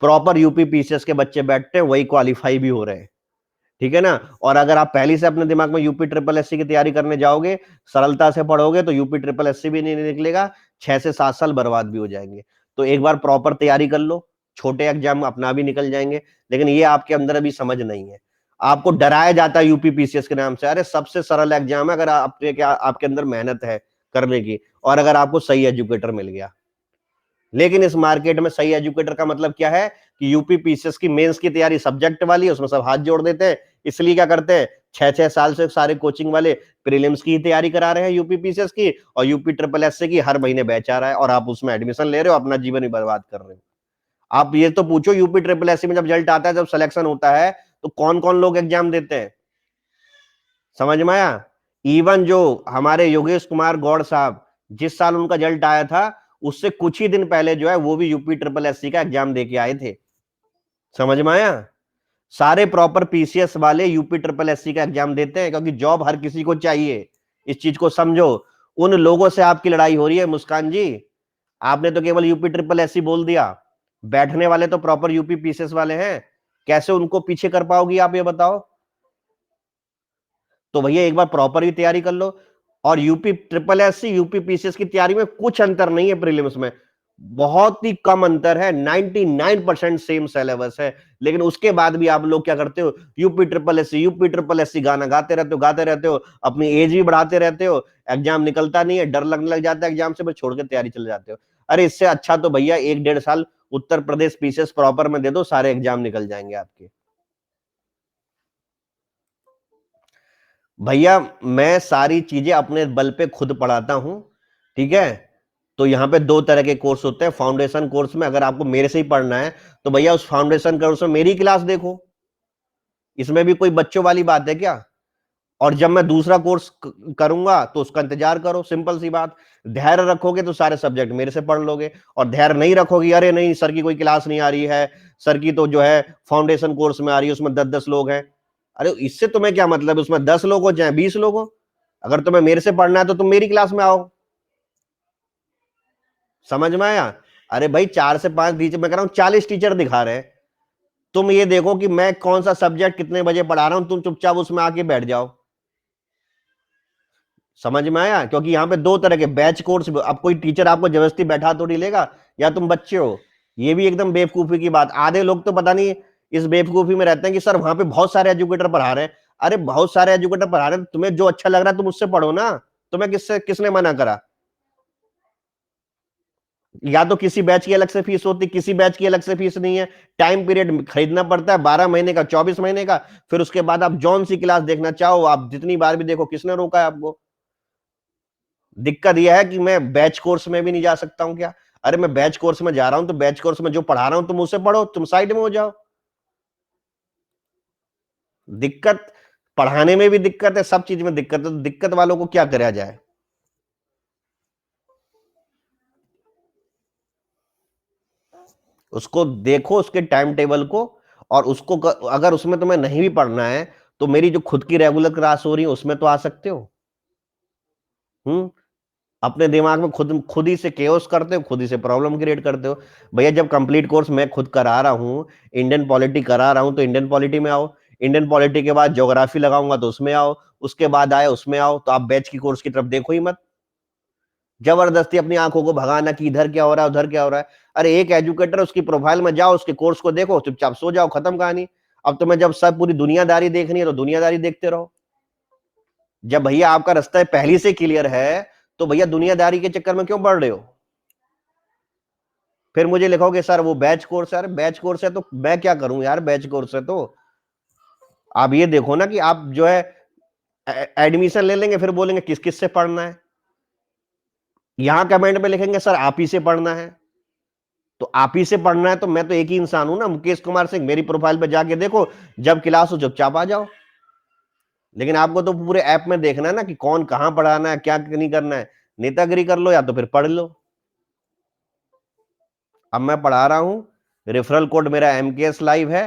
प्रॉपर यूपी पीसीएस के बच्चे बैठते हैं, वही क्वालिफाई भी हो रहे हैं, ठीक है ना? और अगर आप पहले से अपने दिमाग में यूपी ट्रिपल एससी की तैयारी करने जाओगे, सरलता से पढ़ोगे, तो यूपी ट्रिपल एससी भी नहीं निकलेगा, 6 से 7 साल बर्बाद भी हो जाएंगे। तो एक बार प्रॉपर तैयारी कर लो, छोटे एग्जाम अपना भी निकल जाएंगे। लेकिन ये आपके अंदर अभी समझ नहीं है, आपको डराया जाता है यूपी पीसीएस के नाम से। अरे सबसे सरल एग्जाम है, अगर आपके क्या आपके अंदर मेहनत है करने की, और अगर आपको सही एजुकेटर मिल गया। लेकिन इस मार्केट में सही एजुकेटर का मतलब क्या है कि यूपी पीसीएस की मेंस की तैयारी सब्जेक्ट वाली है, उसमें सब हाथ जोड़ देते हैं। इसलिए क्या करते हैं, 6 6 साल से सारे कोचिंग वाले प्रीलिम्स की तैयारी करा रहे हैं यूपी पीसीएस की, और यूपी ट्रिपल एस की हर महीने बैच आ रहा है, और आप उसमें एडमिशन ले रहे हो, अपना जीवन ही बर्बाद कर रहे हो। आप ये तो पूछो, यूपी ट्रिपल एस में जब रिजल्ट आता है, जब सिलेक्शन होता है, तो कौन कौन लोग एग्जाम देते हैं? समझ में आया? इवन जो हमारे योगेश कुमार गौड़ साहब, जिस साल उनका रिजल्ट आया था, उससे कुछ ही दिन पहले जो है वो भी यूपी ट्रिपल एससी का एग्जाम देके आए थे। समझ में आया? सारे प्रॉपर पीसीएस वाले यूपी ट्रिपल एससी का एग्जाम देते हैं, क्योंकि जॉब हर किसी को चाहिए। इस चीज को समझो। उन लोगों से आपकी लड़ाई हो रही है मुस्कान जी। आपने तो केवल यूपी ट्रिपल एससी बोल दिया, बैठने वाले तो प्रॉपर यूपी पीसीएस वाले हैं। कैसे उनको पीछे कर पाओगी आप, ये बताओ? तो भैया एक बार प्रॉपर ही तैयारी कर लो। और UP triple S C UP PCS की तैयारी में कुछ अंतर नहीं है, प्रीलिम्स में बहुत ही कम अंतर है, 99% सेम सिलेबस है। लेकिन उसके बाद भी आप लोग क्या करते हो, यूपी ट्रिपल एस सी गाना गाते रहते हो, गाते रहते हो, अपनी एज भी बढ़ाते रहते हो, एग्जाम निकलता नहीं है, डर लगने लग जाता है एग्जाम से, बस छोड़ के तैयारी चले जाते हो। अरे इससे अच्छा तो भैया 1 1.5 साल उत्तर प्रदेश पीसीएस प्रॉपर में दे दो, सारे एग्जाम निकल जाएंगे आपके। भैया मैं सारी चीजें अपने बल पे खुद पढ़ाता हूं, ठीक है? तो यहाँ पे 2 तरह के कोर्स होते हैं। फाउंडेशन कोर्स में अगर आपको मेरे से ही पढ़ना है, तो भैया उस फाउंडेशन कोर्स में मेरी क्लास देखो, इसमें भी कोई बच्चों वाली बात है क्या? और जब मैं दूसरा कोर्स करूंगा तो उसका इंतजार करो, सिंपल सी बात। धैर्य रखोगे तो सारे सब्जेक्ट मेरे से पढ़ लोगे, और धैर्य नहीं रखोगे, अरे नहीं सर की कोई क्लास नहीं आ रही है, सर की तो जो है फाउंडेशन कोर्स में आ रही है, उसमें 10 10 लोग हैं। अरे इससे तुम्हें क्या मतलब, उसमें 10 लोग हो चाहे 20 लोग हो, अगर तुम्हें मेरे से पढ़ना है तो तुम मेरी क्लास में आओ। समझ में आया? अरे भाई 4 से 5 टीचर, मैं कह रहा हूं 40 टीचर दिखा रहे हैं, तुम ये देखो कि मैं कौन सा सब्जेक्ट कितने बजे पढ़ा रहा हूं, तुम चुपचाप उसमें आके बैठ जाओ। समझ में आया? क्योंकि यहाँ पे 2 तरह के बैच कोर्स, अब कोई टीचर आपको जबरदस्ती बैठा थोड़ी लेगा, या तुम बच्चे हो। ये भी एकदम बेवकूफी की बात, आधे लोग तो पता नहीं इस बेवकूफी में रहते हैं कि सर वहां पे बहुत सारे एजुकेटर पढ़ा रहे हैं। अरे बहुत सारे एजुकेटर पढ़ा रहे हैं, तुम्हें जो अच्छा लग रहा है तुम उससे पढ़ो ना, तुम्हें किसने मना करा? या तो किसी बैच की अलग से फीस होती, किसी बैच की अलग से फीस नहीं है। टाइम पीरियड खरीदना पड़ता है 12 महीने का, 24 महीने का, फिर उसके बाद आप जौन सी क्लास देखना चाहो आप जितनी बार भी देखो, किसने रोका है आपको? दिक्कत यह है कि मैं बैच कोर्स में भी नहीं जा सकता हूं क्या? अरे मैं बैच कोर्स में जा रहा हूं, तो बैच कोर्स में जो पढ़ा रहा हूं तुम उसे पढ़ो, तुम साइड में हो जाओ। दिक्कत पढ़ाने में भी दिक्कत है, सब चीज में दिक्कत है, तो दिक्कत वालों को क्या करा जाए? उसको देखो, उसके टाइम टेबल को, और उसको अगर उसमें तुम्हें नहीं भी पढ़ना है, तो मेरी जो खुद की रेगुलर क्लास हो रही है उसमें तो आ सकते हो। हम्म अपने दिमाग में खुद ही से केओस करते हो, खुद ही से प्रॉब्लम क्रिएट करते हो। भैया जब कंप्लीट कोर्स मैं खुद करा रहा हूँ, इंडियन पॉलिटी करा रहा हूँ, तो इंडियन पॉलिटी में आओ। इंडियन पॉलिटी के बाद ज्योग्राफी लगाऊंगा तो उसमें आओ, उसके बाद आए उसमें आओ। तो आप बैच की कोर्स की तरफ देखो ही मत, जबरदस्ती अपनी आंखों को भगाना कि इधर क्या हो रहा है उधर क्या हो रहा है। अरे एक एजुकेटर, उसकी प्रोफाइल में जाओ, उसके कोर्स को देखो, चुपचाप सो जाओ, खत्म कहानी। अब तुम्हें जब सब पूरी दुनियादारी देखनी है तो दुनियादारी देखते रहो। जब भैया आपका रास्ता पहली से क्लियर है तो भैया दुनियादारी के चक्कर में क्यों पड़ रहे हो? फिर मुझे लिखोगे सर वो बैच कोर्स है। अरे बैच कोर्स है तो मैं क्या करूं यार, बैच कोर्स है तो आप ये देखो ना कि आप जो है एडमिशन ले लेंगे, फिर बोलेंगे किस किस से पढ़ना है। यहां कमेंट में लिखेंगे सर आप ही से पढ़ना है। तो आप ही से पढ़ना है तो मैं तो एक ही इंसान हूं ना, मुकेश कुमार सिंह। मेरी प्रोफाइल पे जाके देखो, जब क्लास हो चुपचाप आ जाओ। लेकिन आपको तो पूरे ऐप में देखना है ना कि कौन कहां पढ़ाना है, क्या नहीं करना है। नेतागिरी कर लो या तो फिर पढ़ लो। अब मैं पढ़ा रहा हूं, रेफरल कोड मेरा एमकेएस लाइव है।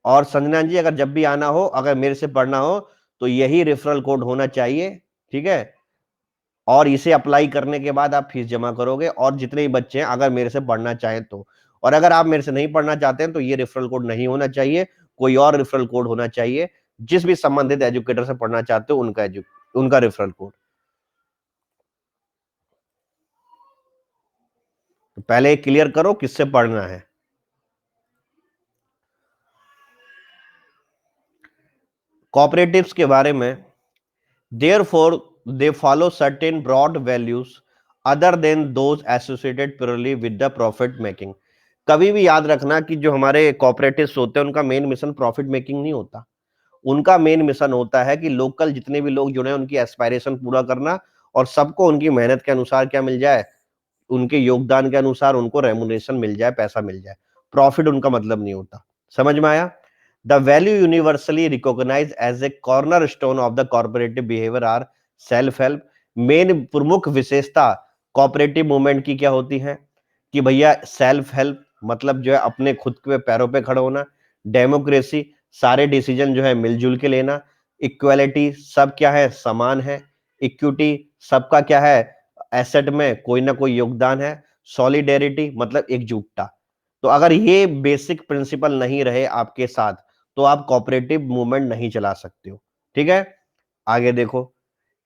और संजना जी अगर जब भी आना हो, अगर मेरे से पढ़ना हो, तो यही रेफरल कोड होना चाहिए, ठीक है। और इसे अप्लाई करने के बाद आप फीस जमा करोगे, और जितने ही बच्चे हैं अगर मेरे से पढ़ना चाहें तो। और अगर आप मेरे से नहीं पढ़ना चाहते हैं तो ये रेफरल कोड नहीं होना चाहिए, कोई और रेफरल कोड होना चाहिए। जिस भी संबंधित एजुकेटर से पढ़ना चाहते हो उनका रेफरल कोड। तो पहले क्लियर करो किससे पढ़ना है। कॉपरेटिव्स के बारे में, therefore they follow certain broad values other than those associated purely with the profit making. कभी भी याद रखना कि जो हमारे कॉपरेटिव्स होते हैं उनका मेन मिशन प्रॉफिट मेकिंग नहीं होता। उनका मेन मिशन होता है कि लोकल जितने भी लोग जुड़े हैं उनकी एस्पायरेशन पूरा करना, और सबको उनकी मेहनत के अनुसार क्या मिल जाए, उनके योगदान के अनुसार उनको रेमुनरेशन मिल जाए, पैसा मिल जाए। प्रॉफिट उनका मतलब नहीं होता। समझ में आया? The value universally recognise as a corner stone of the corporative behaviour are self help. Main प्रमुख विशेषता कॉपरेटिव मूवमेंट की क्या होती है कि भैया सेल्फ हेल्प मतलब जो है अपने खुद के पैरों पे खड़ा होना, डेमोक्रेसी सारे डिसीजन जो है मिलजुल के लेना, इक्वालिटी सब क्या है समान है, इक्विटी सबका क्या है एसेट में कोई ना कोई योगदान है, सॉलिडेरिटी मतलब एकजुटता। तो अगर ये बेसिक प्रिंसिपल नहीं रहे आपके साथ तो आप कोऑपरेटिव मूवमेंट नहीं चला सकते हो। ठीक है, आगे देखो।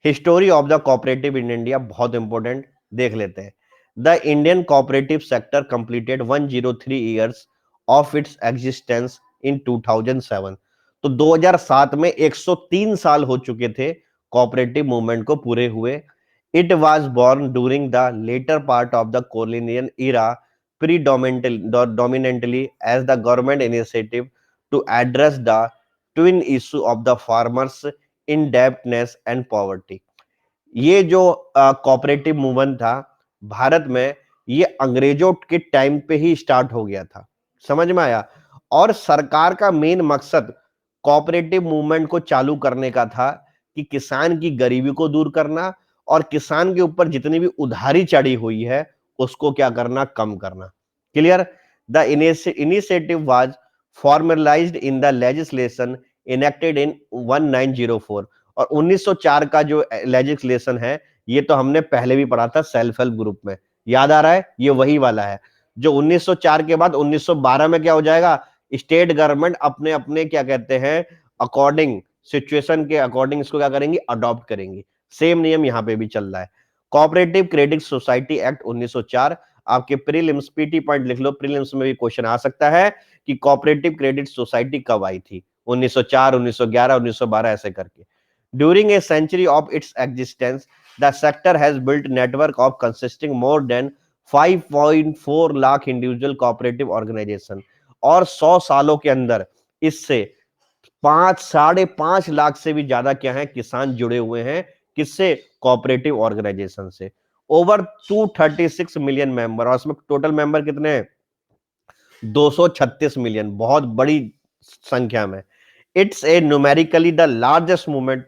History of the cooperative in India बहुत इंपॉर्टेंट, देख लेते हैं। The Indian cooperative sector completed 103 years of its existence in 2007। तो 2007 में 103 साल हो चुके थे कोऑपरेटिव मूवमेंट को पूरे हुए। It was born during the later part of the colonial era, predominantly as the government initiative to address the twin issue of the farmers indebtedness and poverty। ये जो कोऑपरेटिव मूवमेंट था भारत में, ये अंग्रेजों के टाइम पे ही स्टार्ट हो गया था। समझ में आया? और सरकार का मेन मकसद कोऑपरेटिव मूवमेंट को चालू करने का था कि किसान की गरीबी को दूर करना, और किसान के ऊपर जितनी भी उधारी चढ़ी हुई है उसको क्या करना, कम करना। Clear? The initiative was formalised in the legislation enacted इन 1904। और 1904 का जो लेजिस्लेशन है ये तो हमने पहले भी पढ़ा था सेल्फ हेल्प ग्रुप में, याद आ रहा है? ये वही वाला है जो 1904 के बाद 1912 में क्या हो जाएगा, स्टेट गवर्नमेंट अपने अपने क्या कहते हैं अकॉर्डिंग सिचुएशन के अकॉर्डिंग इसको क्या करेंगी, अडॉप्ट करेंगी। सेम नियम यहां पे भी चल रहा है। Cooperative credit society act 1904। आपके प्रीलिम्स पीटी पॉइंट लिख लो, प्रीलिम्स में भी क्वेश्चन आ सकता है कि कोऑपरेटिव क्रेडिट सोसाइटी कब आई थी, 1904, 1911, 1912 ऐसे करके। During a century of its existence, the sector has built network of consisting more than 5.4 lakh individual cooperative organisation. और 100 सालों के अंदर इससे 5.5 लाख से भी ज्यादा क्या है किसान जुड़े हुए हैं, किससे, कोऑपरेटिव ऑर्गेनाइजेशन से। ओवर 236 मिलियन मेंबर, और इसमें टोटल मेंबर कितने हैं, 236 मिलियन, बहुत बड़ी संख्या में। It's a numerically the largest movement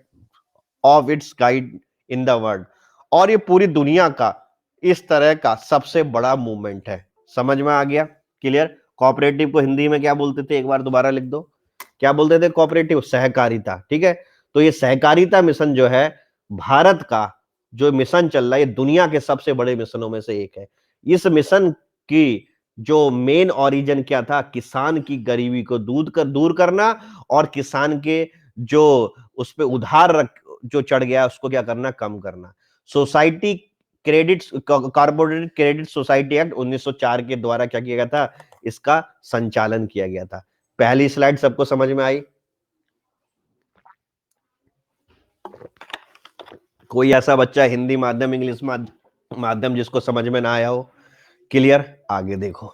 of its guide in the world. और ये पूरी दुनिया का इस तरह का सबसे बड़ा मूवमेंट है। समझ में आ गया? क्लियर? कोऑपरेटिव को हिंदी में क्या बोलते थे, एक बार दोबारा लिख दो, क्या बोलते थे कोऑपरेटिव, सहकारिता। ठीक है, तो ये सहकारिता मिशन जो है भारत का जो मिशन चल रहा है, ये दुनिया के सबसे बड़े मिशनों में से एक है। इस मिशन की जो मेन ओरिजिन क्या था, किसान की गरीबी को दूर करना, और किसान के जो उस पे उधार जो चढ़ गया उसको क्या करना, कम करना। Society credit corporate credit society act 1904 के द्वारा क्या किया गया था, इसका संचालन किया गया था। पहली स्लाइड सबको समझ में आई? कोई ऐसा बच्चा हिंदी माध्यम, इंग्लिश माध्यम जिसको समझ में ना आया हो? क्लियर? आगे देखो।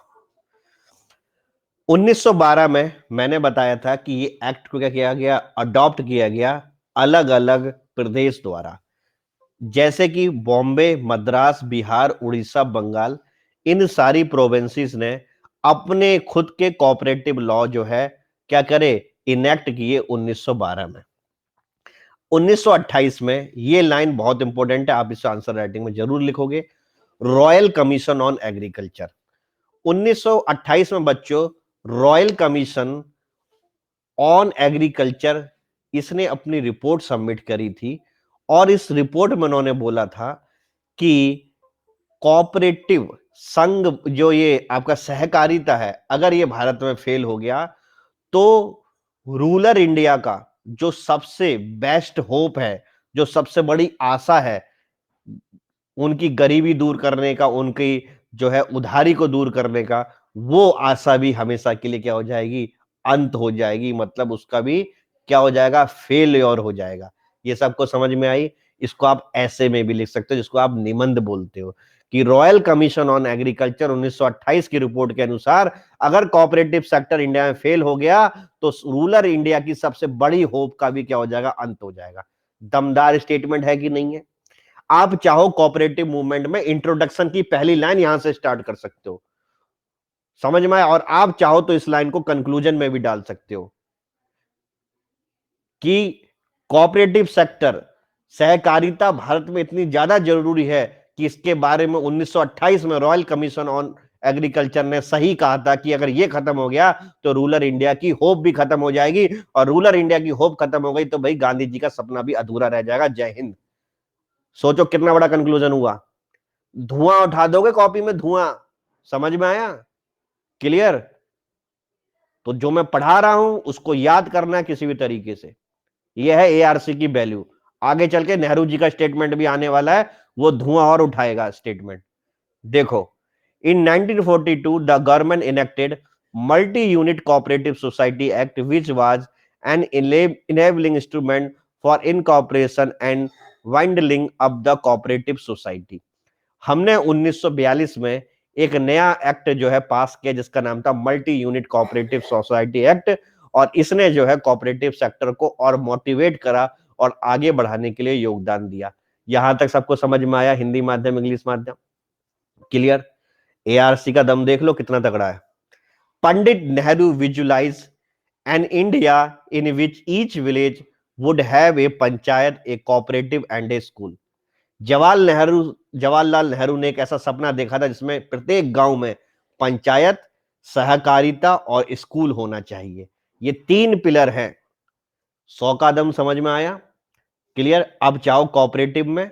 1912 में मैंने बताया था कि ये एक्ट को क्या किया गया, अडॉप्ट किया गया अलग अलग प्रदेश द्वारा, जैसे कि बॉम्बे, मद्रास, बिहार, उड़ीसा, बंगाल, इन सारी प्रोविंसेस ने अपने खुद के कोऑपरेटिव लॉ जो है क्या करे, इनेक्ट किए 1912 में। 1928 में ये लाइन बहुत इंपॉर्टेंट है, आप इसे आंसर राइटिंग में जरूर लिखोगे, रॉयल कमीशन ऑन एग्रीकल्चर। 1928 में बच्चों रॉयल कमीशन ऑन एग्रीकल्चर, इसने अपनी रिपोर्ट सबमिट करी थी, और इस रिपोर्ट में उन्होंने बोला था कि कोऑपरेटिव संघ, जो ये आपका सहकारिता है, अगर ये भारत में फेल हो गया तो रूरल इंडिया का जो सबसे बेस्ट होप है, जो सबसे बड़ी आशा है, उनकी गरीबी दूर करने का, उनकी जो है उधारी को दूर करने का, वो आशा भी हमेशा के लिए क्या हो जाएगी, अंत हो जाएगी। मतलब उसका भी क्या हो जाएगा, फेलियर हो जाएगा। ये सबको समझ में आई? इसको आप ऐसे में भी लिख सकते हो, जिसको आप निबंध बोलते हो, कि रॉयल कमीशन ऑन एग्रीकल्चर 1928 की रिपोर्ट के अनुसार अगर कोऑपरेटिव सेक्टर इंडिया में फेल हो गया तो रूरल इंडिया की सबसे बड़ी होप का भी क्या हो जाएगा, अंत हो जाएगा। दमदार स्टेटमेंट है कि नहीं है? आप चाहो कोऑपरेटिव मूवमेंट में इंट्रोडक्शन की पहली लाइन यहां से स्टार्ट कर सकते हो, समझ में आया? और आप चाहो तो इस लाइन को कंक्लूजन में भी डाल सकते हो कि कोऑपरेटिव सेक्टर, सहकारिता भारत में इतनी ज्यादा जरूरी है कि इसके बारे में 1928 में रॉयल कमीशन ऑन एग्रीकल्चर ने सही कहा था कि अगर ये खत्म हो गया तो रूरल इंडिया की होप भी खत्म हो जाएगी, और रूरल इंडिया की होप खत्म हो गई तो भाई गांधी जी का सपना भी अधूरा रह जाएगा। जय हिंद। सोचो कितना बड़ा कंक्लूजन हुआ। धुआं उठा दोगे कॉपी में, धुआं। समझ में आया? क्लियर? तो जो मैं पढ़ा रहा हूं उसको याद करना है किसी भी तरीके से। यह है एआरसी की वैल्यू। आगे चल के नेहरू जी का स्टेटमेंट भी आने वाला है, वो धुआं और उठाएगा स्टेटमेंट। देखो, in 1942 the government enacted multi unit cooperative society act which was an enabling instrument for incorporation and winding up the cooperative society. हमने 1942 में एक नया एक्ट जो है पास किया जिसका नाम था multi unit cooperative society act, और इसने जो है कोऑपरेटिव सेक्टर को और मोटिवेट करा और आगे बढ़ाने के लिए योगदान दिया। यहां तक सबको समझ में आया? हिंदी माध्यम, इंग्लिश माध्यम? क्लियर? एआरसी का दम देख लो कितना तगड़ा है। Pandit Nehru visualise an India in which each village would have a panchayat, a cooperative and a school. Jawaharlal Nehru ने एक ऐसा सपना देखा था जिसमें प्रत्येक गांव में पंचायत, सहकारिता और स्कूल होना चाहिए। ये तीन पिलर हैं। 100 का दम समझ में आया? क्लियर? अब चाहो कोऑपरेटिव में,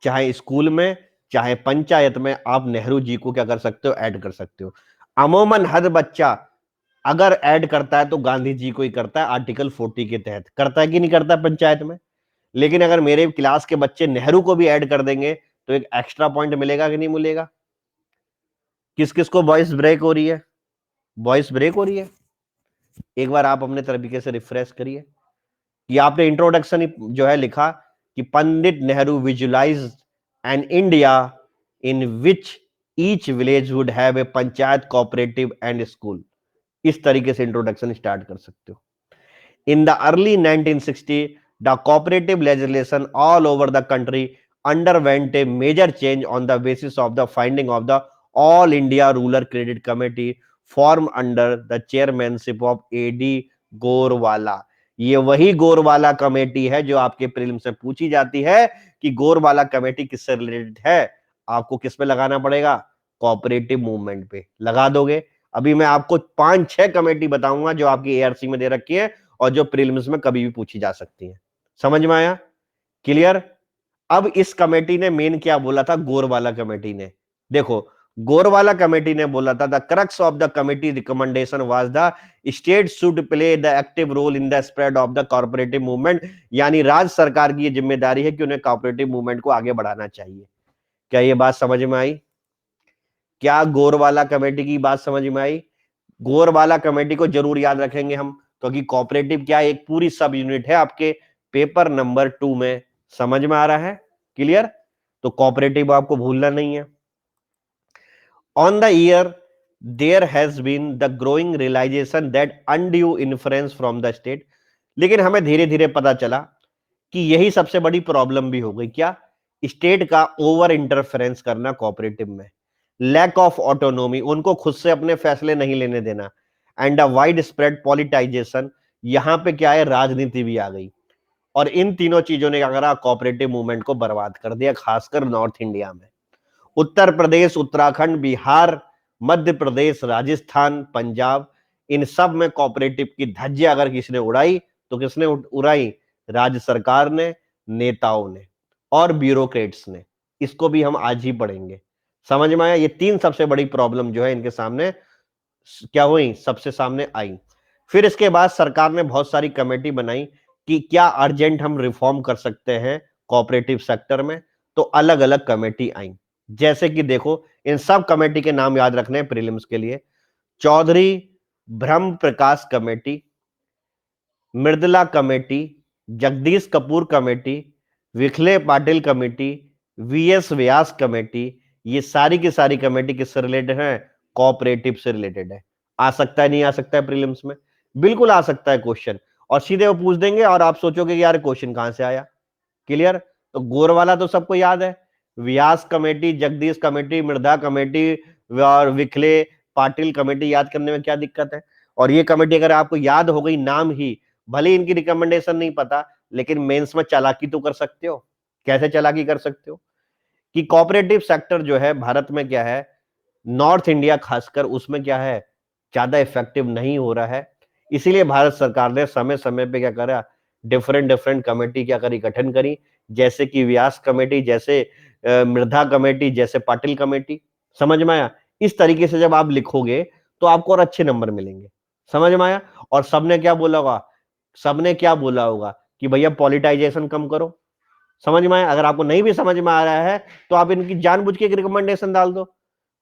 चाहे स्कूल में, चाहे पंचायत में, आप नेहरू जी को क्या कर सकते हो, ऐड कर सकते हो। अमूमन हर बच्चा अगर ऐड करता है तो गांधी जी को ही करता है, आर्टिकल 40 के तहत करता है कि नहीं करता पंचायत में। लेकिन अगर मेरे क्लास के बच्चे नेहरू को भी ऐड कर देंगे तो एक एक्स्ट्रा पॉइंट मिलेगा कि नहीं मिलेगा? किस किस को वॉइस ब्रेक हो रही है? वॉइस ब्रेक हो रही है? एक बार आप अपने तरीके से रिफ्रेश करिए कि आपने इंट्रोडक्शन जो है लिखा कि Pandit Nehru visualise an India in which each village would have a panchayat, cooperative and school. इस तरीके से इंट्रोडक्शन स्टार्ट कर सकते हो। In the early 1960, the cooperative legislation all over the country underwent a major change on the basis of the finding of the All India Rural Credit Committee formed under the chairmanship of A.D. Gorwala. ये वही Gorwala committee है जो आपके prelims से पूछी जाती है कि गोरवाला कमेटी किससे रिलेटेड है। आपको किस पे लगाना पड़ेगा? कोऑपरेटिव मूवमेंट पे लगा दोगे। अभी मैं आपको 5-6 कमेटी बताऊंगा जो आपकी एआरसी में दे रखी है और जो प्रीलिम्स में कभी भी पूछी जा सकती है। समझ में आया? क्लियर? अब इस कमेटी ने मेन क्या बोला था, गोरवाला कमेटी ने, देखो गोरवाला कमेटी ने बोला था, the crux of the committee recommendation was the state should play the active role in the spread of the corporative movement, यानी राज्य सरकार की ये जिम्मेदारी है कि उन्हें कॉर्पोरेटिव मूवमेंट को आगे बढ़ाना चाहिए। क्या ये बात समझ में आई? क्या गोरवाला कमेटी की बात समझ में आई? गोरवाला कमेटी को जरूर याद रखेंगे हम, क्योंकि कोऑपरेटिव क्या है, एक पूरी सब यूनिट है आपके पेपर नंबर 2 में। समझ में आ रहा है? क्लियर? तो कोऑपरेटिव आपको भूलना नहीं है। On the year there has been the growing realisation that undue influence from the state, लेकिन हमें धीरे धीरे पता चला कि यही सबसे बड़ी प्रॉब्लम भी हो गई। क्या? स्टेट का ओवर इंटरफेरेंस करना कोऑपरेटिव में, लैक ऑफ ऑटोनोमी, उनको खुद से अपने फैसले नहीं लेने देना, एंड अ वाइड स्प्रेड पॉलिटाइजेशन, यहां पे क्या है, राजनीति भी आ गई। और इन तीनों चीजों ने क्या करा, कोऑपरेटिव मूवमेंट को बर्बाद कर दिया, खासकर नॉर्थ इंडिया में। उत्तर प्रदेश, उत्तराखंड, बिहार, मध्य प्रदेश, राजस्थान, पंजाब, इन सब में कोऑपरेटिव की धज्जियां अगर किसी ने उड़ाई तो किसने उड़ाई? राज्य सरकार ने, नेताओं ने और ब्यूरोक्रेट्स ने। इसको भी हम आज ही पढ़ेंगे। समझ में आया? ये तीन सबसे बड़ी प्रॉब्लम जो है इनके सामने क्या हुई, सबसे सामने आई। फिर इसके बाद सरकार ने बहुत सारी कमेटी बनाई कि क्या अर्जेंट हम रिफॉर्म कर सकते हैं कोऑपरेटिव सेक्टर में, तो अलग अलग कमेटी आई। जैसे कि देखो, इन सब कमेटी के नाम याद रखने हैं प्रीलिम्स के लिए। Chaudhary Brahm Prakash committee, Mridula committee, Jagdish Kapoor committee, Vikhle Patil committee, VS Vyas committee, ये सारी की सारी कमेटी किससे रिलेटेड है? कोऑपरेटिव से रिलेटेड है। आ सकता है, नहीं आ सकता है प्रीलिम्स में? बिल्कुल आ सकता है क्वेश्चन, और सीधे वो पूछ देंगे और आप सोचोगे कि यार क्वेश्चन कहां से आया। क्लियर? तो गोरवाला तो सबको याद है, व्यास कमेटी, जगदीश कमेटी, मृदा कमेटी और विखले पाटिल कमेटी याद करने में क्या दिक्कत है? और ये कमेटी अगर आपको याद हो गई नाम ही, भले इनकी रिकमेंडेशन नहीं पता, लेकिन मेंस में चालाकी तो कर सकते हो। कैसे चालाकी कर सकते हो? कि कोऑपरेटिव सेक्टर जो है भारत में क्या है, नॉर्थ इंडिया खासकर, उसमें क्या है, ज्यादा इफेक्टिव नहीं हो रहा है। इसीलिए भारत सरकार ने समय समय पे क्या करा, डिफरेंट डिफरेंट कमेटी क्या करी, गठन करी, जैसे कि व्यास कमेटी, जैसे मृधा कमेटी, जैसे पाटिल कमेटी। समझ में आया? इस तरीके से जब आप लिखोगे तो आपको और अच्छे नंबर मिलेंगे। समझ में आया? और सबने क्या बोला होगा, सबने क्या बोला होगा कि भैया पॉलिटाइजेशन कम करो। समझ में आया? अगर आपको नहीं भी समझ में आ रहा है तो आप इनकी जानबूझ के एक रिकमेंडेशन डाल दो।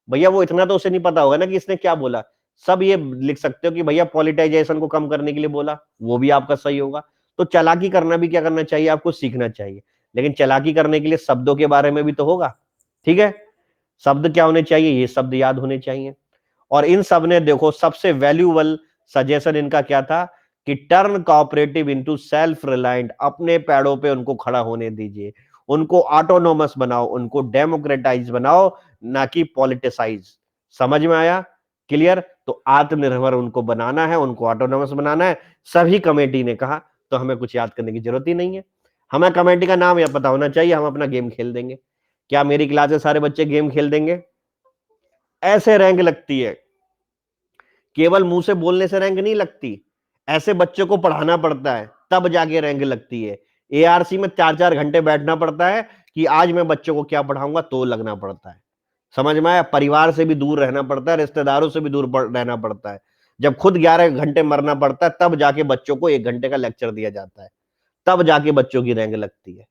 भैया वो इतना तो उसे नहीं पता होगा ना कि इसने क्या बोला। सब ये लिख सकते हो कि भैया पॉलिटाइजेशन को कम करने के लिए बोला, वो भी आपका सही होगा। तो चालाकी करना भी क्या करना चाहिए, आपको सीखना चाहिए। लेकिन चालाकी करने के लिए शब्दों के बारे में भी तो होगा। ठीक है? शब्द क्या होने चाहिए, ये शब्द याद होने चाहिए। और इन सब ने देखो सबसे वैल्यूबल सजेशन इनका क्या था कि turn cooperative into self reliant, अपने पैरों पे उनको खड़ा होने दीजिए, उनको ऑटोनोमस बनाओ, उनको डेमोक्रेटाइज बनाओ, ना कि पॉलिटिसाइज। समझ में आया? क्लियर? तो आत्मनिर्भर उनको बनाना है, उनको ऑटोनोमस बनाना है, सभी कमेटी ने कहा। तो हमें कुछ याद करने की जरूरत ही नहीं है, हमें कमेटी का नाम या पता होना चाहिए, हम अपना गेम खेल देंगे। क्या मेरी क्लास के सारे बच्चे गेम खेल देंगे? ऐसे रैंक लगती है, केवल मुंह से बोलने से रैंक नहीं लगती, ऐसे बच्चों को पढ़ाना पड़ता है तब जाके रैंक लगती है। एआरसी में 4-4 घंटे बैठना पड़ता है कि आज मैं बच्चों को क्या पढ़ाऊंगा, तो लगना पड़ता है। समझ में आया? परिवार से भी दूर रहना पड़ता है, रिश्तेदारों से भी दूर रहना पड़ता है। जब खुद 11 घंटे मरना पड़ता है तब जाके बच्चों को 1 घंटे का लेक्चर दिया जाता है, तब जाके बच्चों की रैंक लगती है।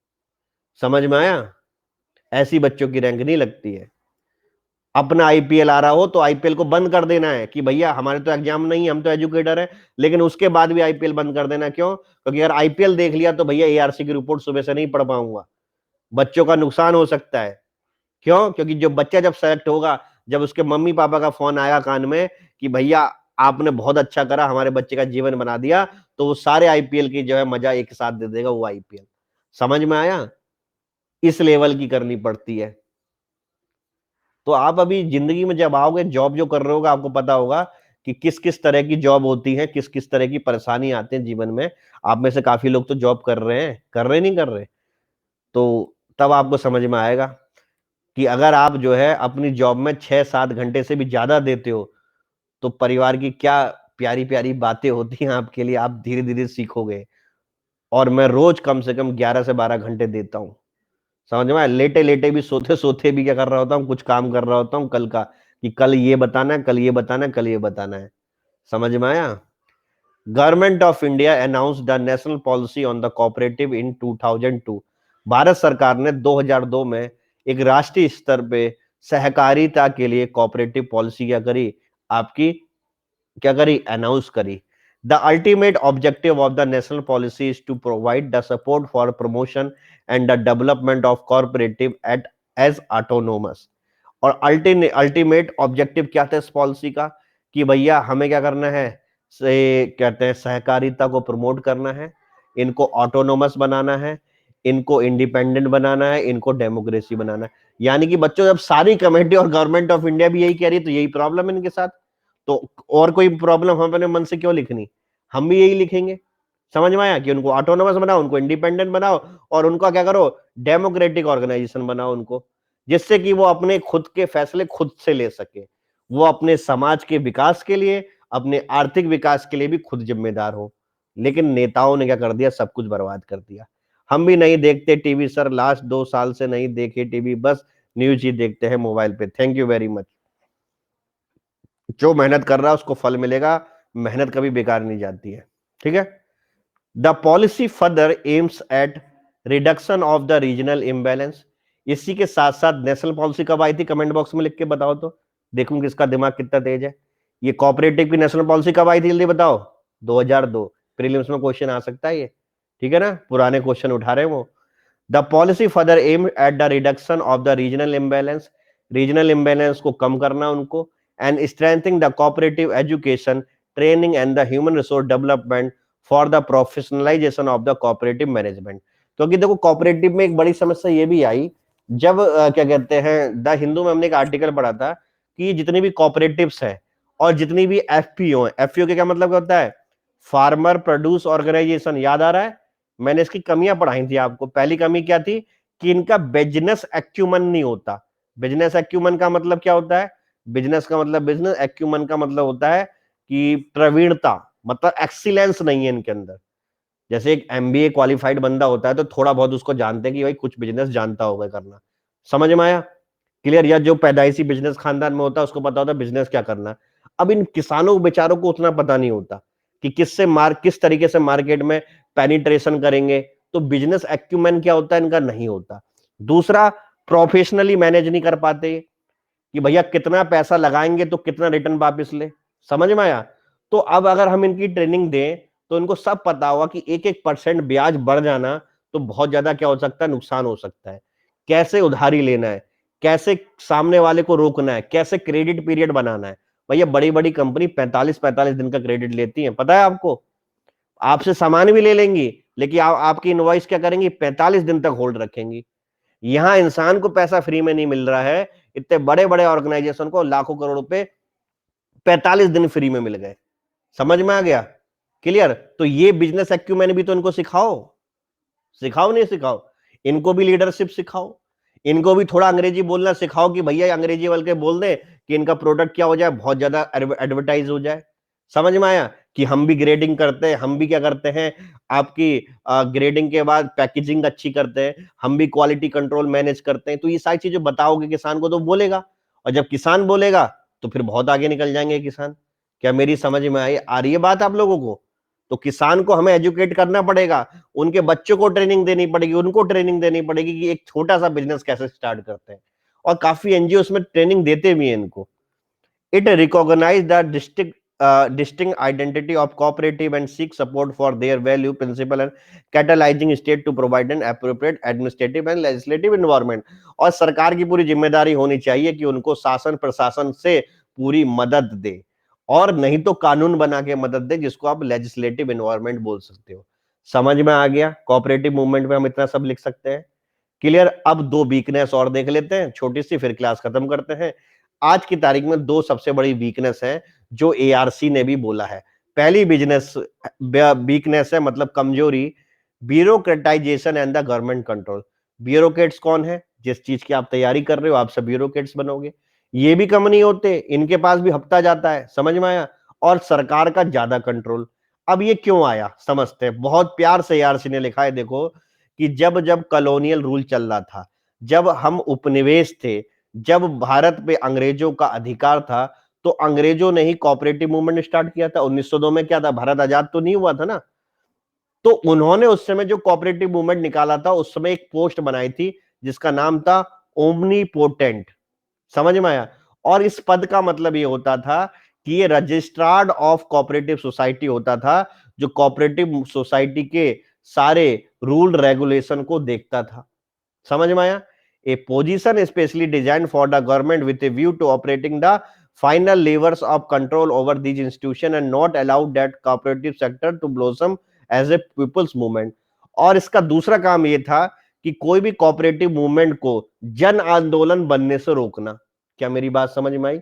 समझ में आया? ऐसी बच्चों की रैंक नहीं लगती है। अपना आईपीएल आ रहा हो तो आईपीएल को बंद कर देना है कि भैया हमारे तो एग्जाम नहीं, हम तो एजुकेटर हैं, लेकिन उसके बाद भी आईपीएल बंद कर देना। क्यों? क्योंकि अगर आईपीएल देख लिया तो भैया एआरसी की रिपोर्ट सुबह से नहीं पढ़ पाऊंगा, बच्चों का नुकसान हो सकता है। क्यों? क्योंकि जो बच्चा जब सेलेक्ट होगा, जब उसके मम्मी पापा का फोन आएगा कान में कि भैया आपने बहुत अच्छा करा, हमारे बच्चे का जीवन बना दिया, तो वो सारे आईपीएल की जो है मजा एक साथ दे देगा वो आईपीएल। समझ में आया? इस लेवल की करनी पड़ती है। तो आप अभी जिंदगी में जब आओगे, जॉब जो कर रहे होगा, आपको पता होगा कि किस किस तरह की जॉब होती है, किस किस तरह की परेशानी आते हैं जीवन में। आप में से काफी लोग तो जॉब कर रहे हैं, कर रहे नहीं कर रहे? तो तब आपको समझ में आएगा कि अगर आप जो है अपनी जॉब में 6-7 घंटे से भी ज्यादा देते हो तो परिवार की क्या प्यारी प्यारी बातें होती हैं आपके लिए, आप धीरे धीरे सीखोगे। और मैं रोज कम से कम 11 से 12 घंटे देता हूं। समझ में आया? लेटे लेटे भी, सोते सोते भी क्या कर रहा होता हूँ, कुछ काम कर रहा होता हूँ कल का, कि कल ये बताना है, कल ये बताना है, कल ये बताना है। समझ में आया? Government of India announced the national policy on the cooperative in 2002। Bharat सरकार ने 2002 में एक राष्ट्रीय स्तर पे सहकारिता के लिए कोऑपरेटिव पॉलिसी क्या करी, आपकी क्या करी, अनाउंस करी। The ultimate objective of the national policy is to provide the support for promotion and the development of cooperative at as autonomous. और अल्टीमेट ऑब्जेक्टिव क्या था इस पॉलिसी का, कि भैया हमें क्या करना है, से कहते हैं सहकारिता को प्रमोट करना है, इनको ऑटोनोमस बनाना है, इनको इंडिपेंडेंट बनाना है, इनको डेमोक्रेसी बनाना है। यानी कि बच्चों, जब सारी कमेटी और गवर्नमेंट ऑफ इंडिया भी यही कह रही है, तो यही प्रॉब्लम है इनके साथ। तो और कोई प्रॉब्लम हम अपने मन से क्यों लिखनी, हम भी यही लिखेंगे। समझ में आया? कि उनको ऑटोनोमस बनाओ, उनको इंडिपेंडेंट बनाओ, और उनका क्या करो, डेमोक्रेटिक ऑर्गेनाइजेशन बनाओ उनको, जिससे कि वो अपने खुद के फैसले खुद से ले सके, वो अपने समाज के विकास के लिए, अपने आर्थिक विकास के लिए भी खुद जिम्मेदार हो। लेकिन नेताओं ने क्या कर दिया, सब कुछ बर्बाद कर दिया। हम भी नहीं देखते टीवी सर, लास्ट 2 साल से नहीं देखे टीवी, बस न्यूज ही देखते हैं मोबाइल पे। Thank you very much. जो मेहनत कर रहा है उसको फल मिलेगा, मेहनत कभी बेकार नहीं जाती है। ठीक है? The policy further aims at reduction of the regional imbalance. इसी के साथ साथ नेशनल पॉलिसी कब आई थी, कमेंट बॉक्स में लिख के बताओ तो देखूं किसका दिमाग कितना तेज है। ये कोऑपरेटिव की नेशनल पॉलिसी कब आई थी, जल्दी बताओ। 2002। प्रीलिम्स में क्वेश्चन आ सकता है ये। ठीक है ना, पुराने क्वेश्चन उठा रहे हैं वो। The policy further aim at the reduction of the regional imbalance. Regional imbalance को कम करना उनको, and strengthening the cooperative education, training and the human resource development for the professionalisation of the cooperative management. क्योंकि देखो, cooperative में एक बड़ी समस्या ये भी आई, जब क्या कहते हैं, द हिंदू में हमने एक आर्टिकल पढ़ा था कि जितनी भी कोऑपरेटिव्स हैं और जितनी भी एफपीओ हैं, एफपीओ के क्या मतलब क्या होता है, फार्मर प्रोड्यूस ऑर्गेनाइजेशन, याद आ रहा है? मैंने इसकी कमियां पढ़ाई थी आपको। पहली कमी क्या थी, कि इनका बिजनेस एक्यूमन नहीं होता। बिजनेस एक्यूमन का मतलब क्या होता है, बिजनेस का मतलब, बिजनेस एक्यूमन का मतलब होता है कि प्रवीणता, मतलब एक्सीलेंस नहीं है इनके अंदर। जैसे एक एमबीए क्वालिफाइड बंदा होता है तो थोड़ा बहुत उसको जानते हैं कि भाई कुछ बिजनेस जानता होगा करना। समझ में आया? क्लियर? या जो पैदाइशी बिजनेस खानदान में होता है उसको पता होता है बिजनेस क्या करना है। अब इन किसानों बेचारों को उतना पता नहीं होता कि किस तरीके से मार्केट में पेनिट्रेशन करेंगे। तो बिजनेस एक्यूमेन क्या होता है, इनका नहीं होता। दूसरा, प्रोफेशनली मैनेज नहीं कर पाते कि भैया कितना पैसा लगाएंगे तो कितना रिटर्न वापस ले। समझ में आया? तो अब अगर हम इनकी ट्रेनिंग दें तो इनको सब पता होगा कि 1-1% ब्याज बढ़ जाना तो बहुत ज्यादा क्या हो सकता है, नुकसान हो सकता है। कैसे उधारी लेना है, कैसे सामने वाले को रोकना है, कैसे क्रेडिट पीरियड बनाना है। भैया बड़ी बड़ी कंपनी 45-45 दिन का क्रेडिट लेती है, पता है आपको? आपसे सामान भी ले लेंगी, लेकिन आपकी इनवॉइस क्या करेंगी, 45 दिन तक होल्ड रखेंगी। यहां इंसान को पैसा फ्री में नहीं मिल रहा है, इतने बड़े बड़े ऑर्गेनाइजेशन को लाखों करोड़ रुपए 45 दिन फ्री में मिल गए। समझ में आ गया? क्लियर? तो ये बिजनेस एक्यूमेन भी तो इनको सिखाओ, सिखाओ नहीं सिखाओ? इनको भी लीडरशिप सिखाओ, इनको भी थोड़ा अंग्रेजी बोलना सिखाओ कि भैया अंग्रेजी बोल के बोल दे कि इनका प्रोडक्ट क्या हो जाए, बहुत ज्यादा एडवर्टाइज हो जाए। समझ में आया? कि हम भी ग्रेडिंग करते हैं, हम भी क्या करते हैं, आपकी ग्रेडिंग के बाद पैकेजिंग अच्छी करते हैं, हम भी क्वालिटी कंट्रोल मैनेज करते हैं। तो ये सारी चीजें बताओगे किसान को तो बोलेगा, और जब किसान बोलेगा तो फिर बहुत आगे निकल जाएंगे किसान। क्या मेरी समझ में आई, आ रही है बात आप लोगों को? तो किसान को हमें एजुकेट करना पड़ेगा, उनके बच्चों को ट्रेनिंग देनी पड़ेगी, उनको ट्रेनिंग देनी पड़ेगी कि एक छोटा सा बिजनेस कैसे स्टार्ट करते हैं। और काफी एनजीओ में ट्रेनिंग देते भी हैं इनको। It recognizes the distinct identity of cooperative and seeks support for their value principle and catalyzing state to provide an appropriate administrative and legislative environment। और सरकार की पूरी जिम्मेदारी होनी चाहिए कि उनको शासन प्रशासन से पूरी मदद दे, और नहीं तो कानून बना के मदद दे, जिसको आप लेजिस्लेटिव एनवायरनमेंट बोल सकते हो। समझ में आ गया? कोऑपरेटिव मूवमेंट में हम इतना सब लिख सकते हैं। क्लियर? अब दो वीकनेस और देख लेते हैं छोटी सी, फिर क्लास खत्म करते हैं। आज की तारीख में दो सबसे बड़ी वीकनेस है जो एआरसी ने भी बोला है। पहली बिजनेस वीकनेस है, मतलब कमजोरी, bureaucratisation and the government control. Bureaucrats कौन है, जिस चीज की आप तैयारी कर रहे हो आप सब ब्यूरोक्रेट्स बनोगे। ये भी कम नहीं होते, इनके पास भी हफ्ता जाता है। समझ में आया? और सरकार का ज्यादा कंट्रोल। अब ये क्यों आया समझते हैं, बहुत प्यार से एआरसी ने लिखा है, देखो कि जब जब कॉलोनियल रूल चल रहा था, जब हम उपनिवेश थे, जब भारत पे अंग्रेजों का अधिकार था, तो अंग्रेजों ने ही कोऑपरेटिव मूवमेंट स्टार्ट किया था। 1902 में क्या था, भारत आजाद तो नहीं हुआ था ना। तो उन्होंने उस समय जो कोऑपरेटिव मूवमेंट निकाला था, उस समय एक पोस्ट बनाई थी जिसका नाम था ओमनीपोटेंट। समझ में आया। और इस पद का मतलब ये होता था कि ये रजिस्ट्रार्ड ऑफ कोऑपरेटिव सोसाइटी होता था, जो कोऑपरेटिव सोसाइटी के सारे रूल रेगुलेशन को देखता था। समझ में आया। A position specially design for the government with a view to operating the final levers of control over these institution and not allowed that cooperative sector to blossom as a people's movement. और इसका दूसरा काम यह था कि कोई भी cooperative movement को जन आंदोलन बनने से रोकना। क्या मेरी बात समझ में आई।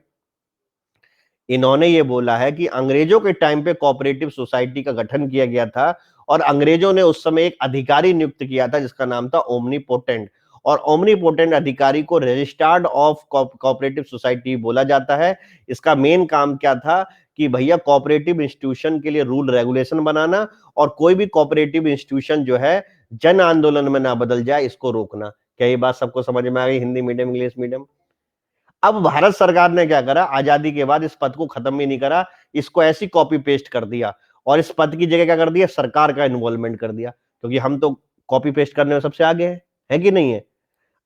इन्होंने ये बोला है कि अंग्रेजों के टाइम पे कोऑपरेटिव सोसाइटी का गठन किया गया था, और अंग्रेजों ने उस समय एक अधिकारी नियुक्त किया था जिसका नाम था ओमनीपोटेंट। और ओमनीपोटेंट अधिकारी को रजिस्ट्रार्ड ऑफ कोऑपरेटिव सोसाइटी बोला जाता है। इसका मेन काम क्या था कि भैया कोऑपरेटिव इंस्टीट्यूशन के लिए रूल रेगुलेशन बनाना, और कोई भी कोऑपरेटिव इंस्टीट्यूशन जो है जन आंदोलन में ना बदल जाए, इसको रोकना। क्या ये बात सबको समझ में आ गई, हिंदी मीडियम इंग्लिश मीडियम। अब भारत सरकार ने क्या करा, आजादी के बाद इस पद को खत्म भी नहीं करा, इसको ऐसी कॉपी पेस्ट कर दिया, और इस पद की जगह क्या कर दिया, सरकार का इन्वॉल्वमेंट कर दिया, क्योंकि हम तो कॉपी पेस्ट करने में सबसे आगे हैं, है कि नहीं है।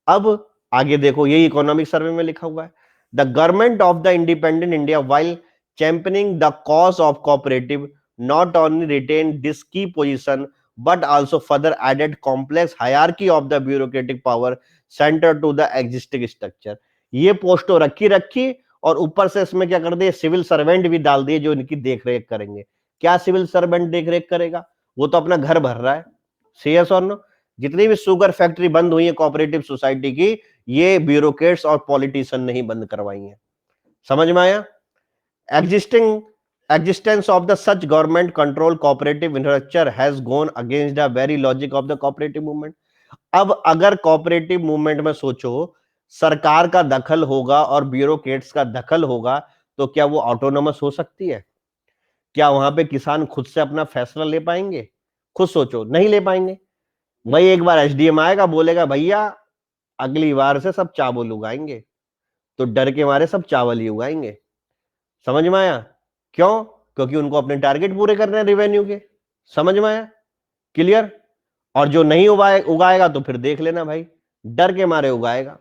अब आगे देखो, यही इकोनॉमिक सर्वे में लिखा हुआ है। The government of the independent India while championing the cause of cooperative not only retain this key position but also further added complex hierarchy of the bureaucratic power centre to the existing structure. ये पोस्टो रखी रखी, और ऊपर से इसमें क्या कर दिए, सिविल सर्वेंट भी डाल दिए जो इनकी देखरेख करेंगे। क्या सिविल सर्वेंट देखरेख करेगा, वो तो अपना घर भर रहा है। सीएस और नो, जितनी भी शुगर फैक्ट्री बंद हुई है कोऑपरेटिव सोसाइटी की, ये ब्यूरोक्रेट्स और पॉलिटिशियन नहीं बंद करवाई है। समझ में आया। Existing existence of the such government control cooperative infrastructure has gone against the very logic of the cooperative movement। अब अगर कोऑपरेटिव मूवमेंट में सोचो, सरकार का दखल होगा और ब्यूरोक्रेट्स का दखल होगा, तो क्या वो ऑटोनोमस हो सकती है। क्या वहां पे किसान खुद से अपना फैसला ले पाएंगे। खुद सोचो, नहीं ले पाएंगे। वही एक बार एसडीएम आएगा, बोलेगा भैया अगली बार से सब चावल उगाएंगे, तो डर के मारे सब चावल ही उगाएंगे। समझ में आया। क्यों, क्योंकि उनको अपने टारगेट पूरे करने हैं रेवेन्यू के। समझ में आया, क्लियर। और जो नहीं उगाएगा तो फिर देख लेना भाई, डर के मारे उगाएगा।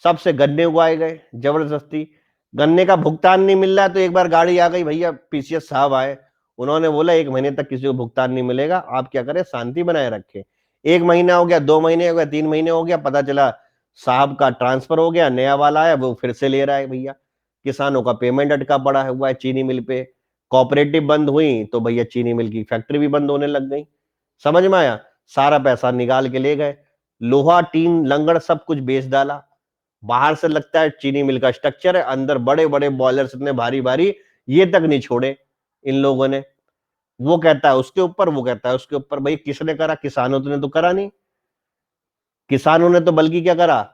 सबसे गन्ने उगाए गए जबरदस्ती, गन्ने का भुगतान नहीं मिल रहा है, तो एक बार गाड़ी आ गई, भैया पीसीएस साहब आए, उन्होंने बोला 1 महीने तक किसी को भुगतान नहीं मिलेगा, आप क्या करें, शांति बनाए रखें। 1 महीना हो गया, 2 महीने हो गया, 3 महीने हो गया, पता चला साहब का ट्रांसफर हो गया, नया वाला आया, वो फिर से ले रहा है। भैया किसानों का पेमेंट अटका पड़ा हुआ है चीनी मिल पे। कोऑपरेटिव बंद हुई तो भैया चीनी मिल की फैक्ट्री भी बंद होने लग गई। समझ में आया। सारा पैसा निकाल के ले गए, लोहा टीन लंगड़ सब कुछ बेच डाला। बाहर से लगता है चीनी मिल का स्ट्रक्चर है, अंदर बड़े बड़े बॉयलर्स इतने भारी भारी, ये तक नहीं छोड़े इन लोगों ने। वो कहता है उसके ऊपर, वो कहता है उसके ऊपर। भाई किसने करा, किसानों ने तो करा नहीं। किसानों ने तो बल्कि क्या करा,